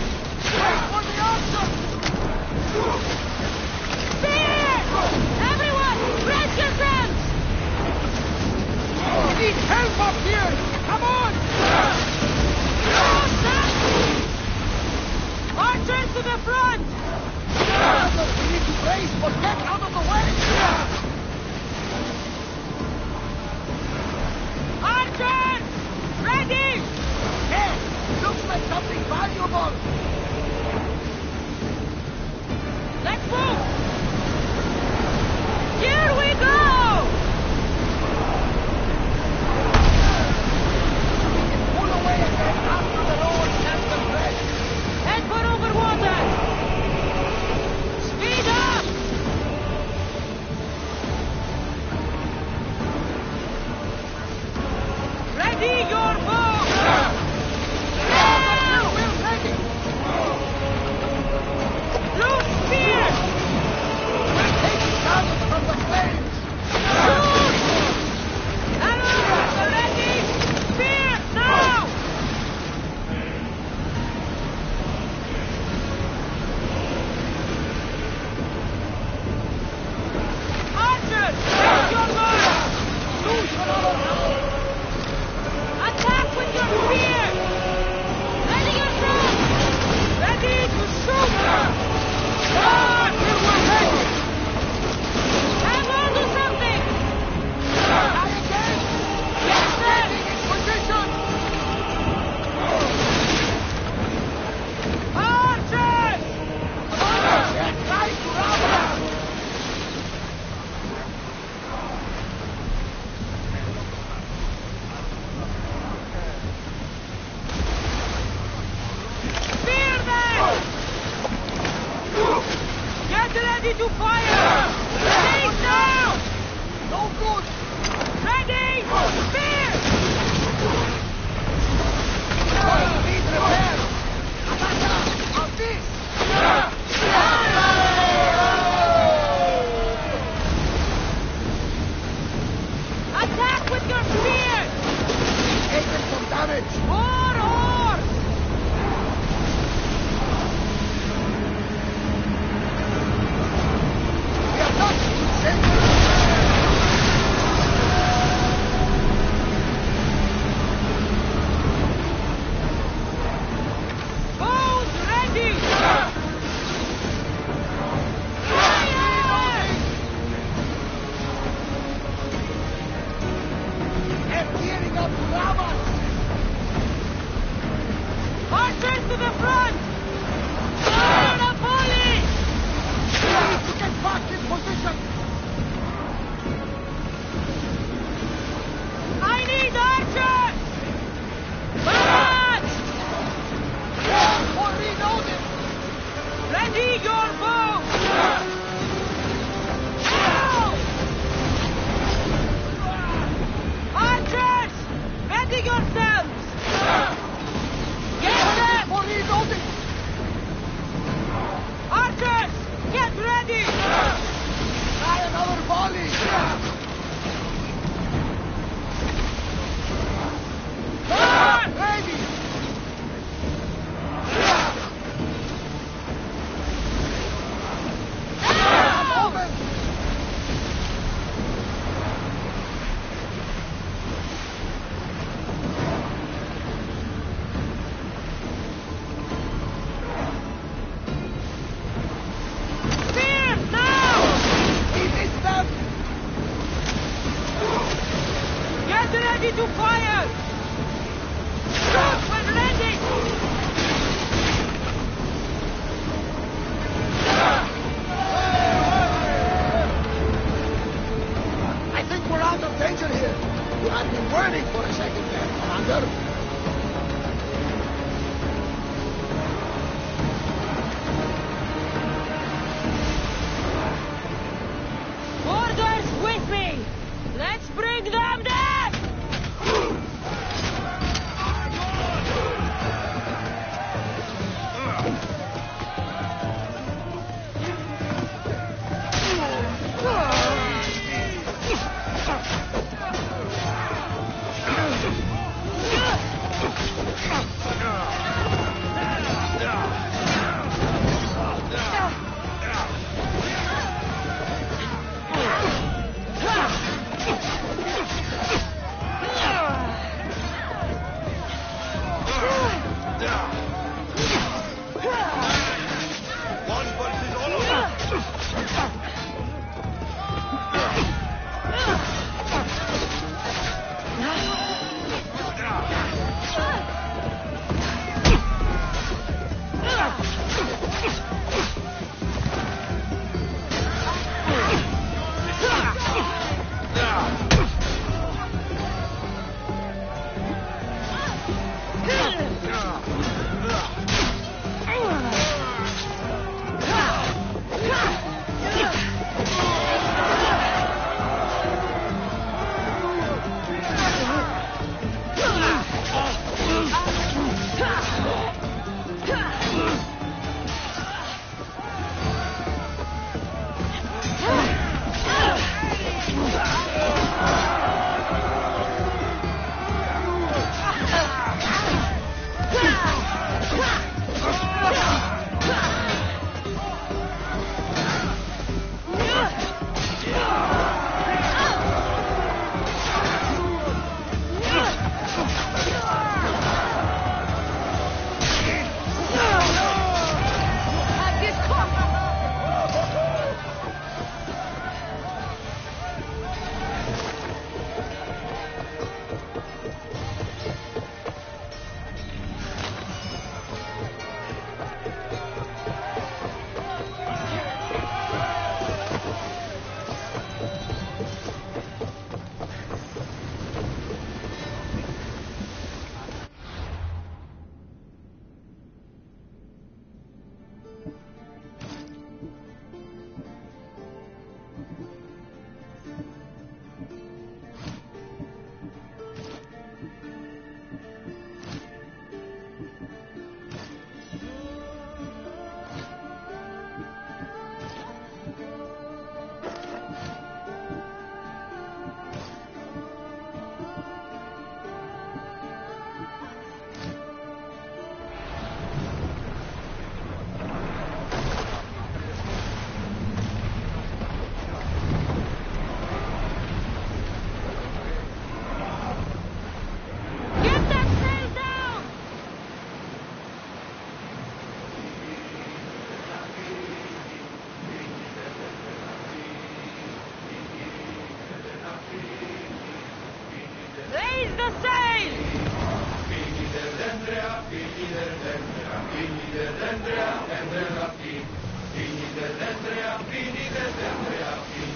Wait for the archers! Speed! Everyone, brace yourselves! We need help up here! Come on! Archers to the front! Commander, we need to brace, but get out of the way! Archers! Ready! Hey! Looks like something valuable! Let's move! Here we go! Pull away again after the Lord sends them back! Head for over water! Speed up! I need archers! March! For reloading! Ready your bow! Archers! Ready yourselves! Get them! For reloading! Archers! Get ready! Try another volley! Ready! Get ready to fire! Shoot when ready! I think we're out of danger here. You had me worried for a second there, Commander. Orders with me! Let's bring them down! Fini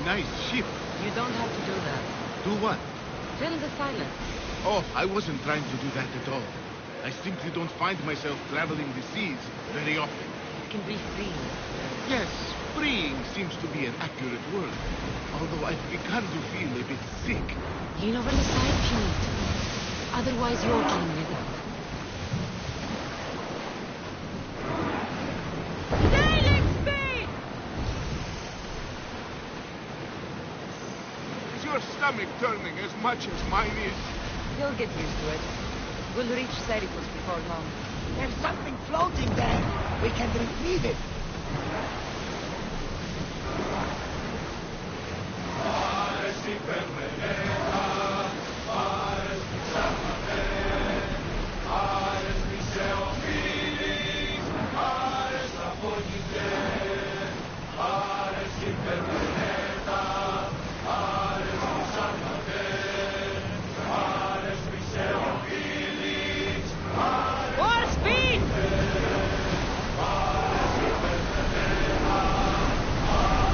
Nice ship. You don't have to do that. Do what? Fill the silence. Oh, I wasn't trying to do that at all. I simply don't find myself traveling the seas very often. It can be freeing. Yes, freeing seems to be an accurate word. Although I've begun to feel a bit sick. Lean over the side if you need to. Otherwise, you're getting rid of. Your stomach turning as much as mine is. You'll get used to it. We'll reach Serifus before long. There's something floating there. We can retrieve it.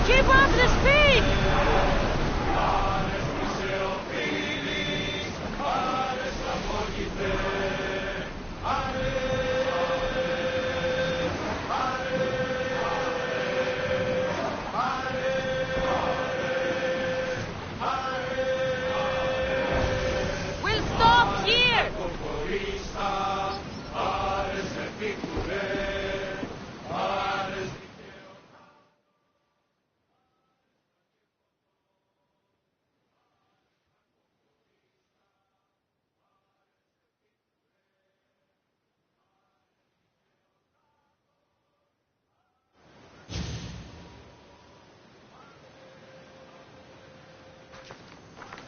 Keep up the speed! We'll stop here!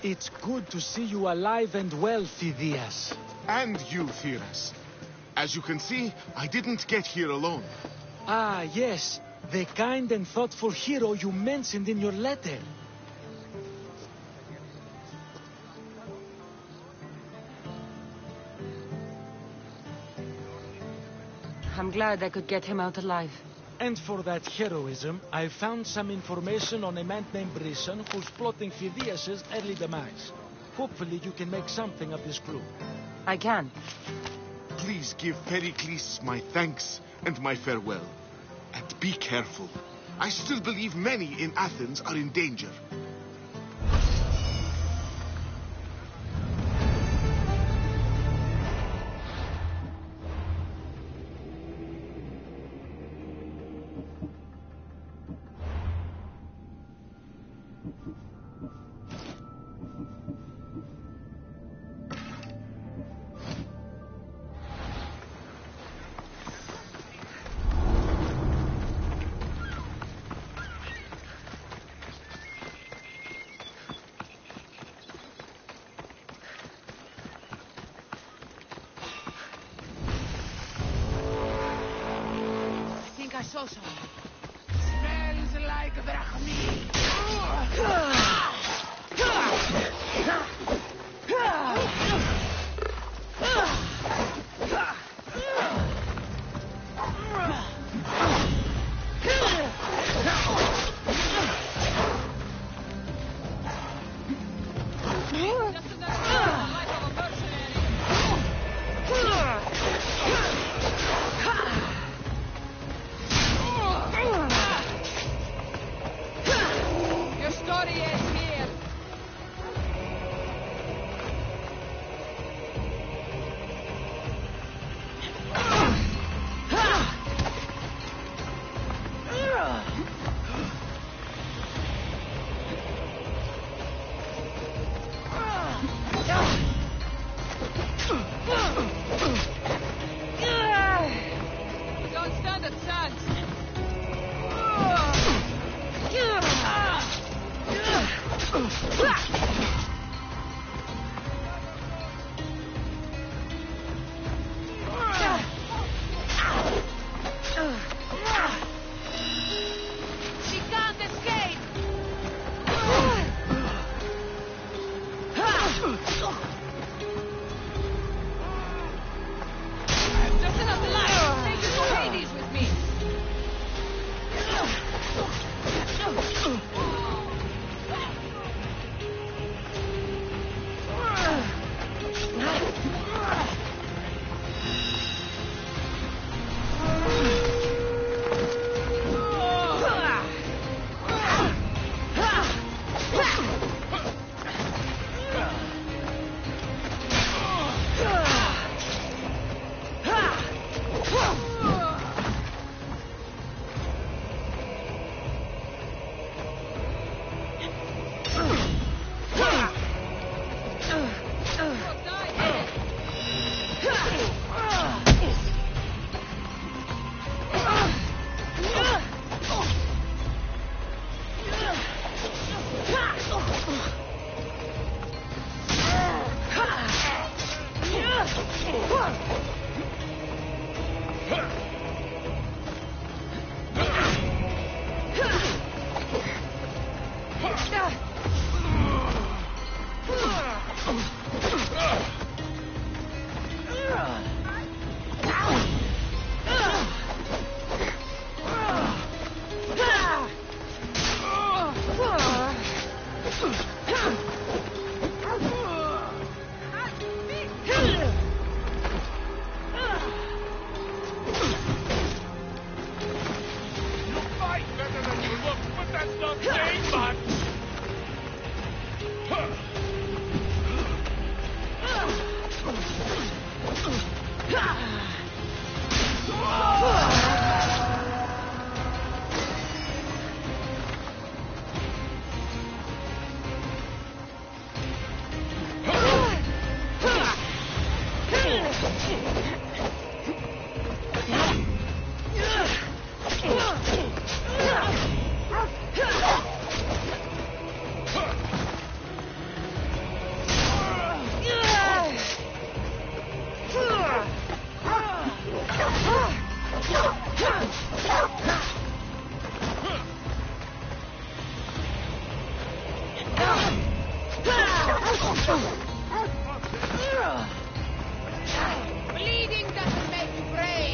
It's good to see you alive and well, Phidias. And you, Theras. As you can see, I didn't get here alone. Ah, yes. The kind and thoughtful hero you mentioned in your letter. I'm glad I could get him out alive. And for that heroism, I found some information on a man named Brisson who's plotting Phidias' early demise. Hopefully you can make something of this crew. I can. Please give Pericles my thanks and my farewell. And be careful. I still believe many in Athens are in danger. I saw something. Smells like drachmi. Bleeding doesn't make you brave.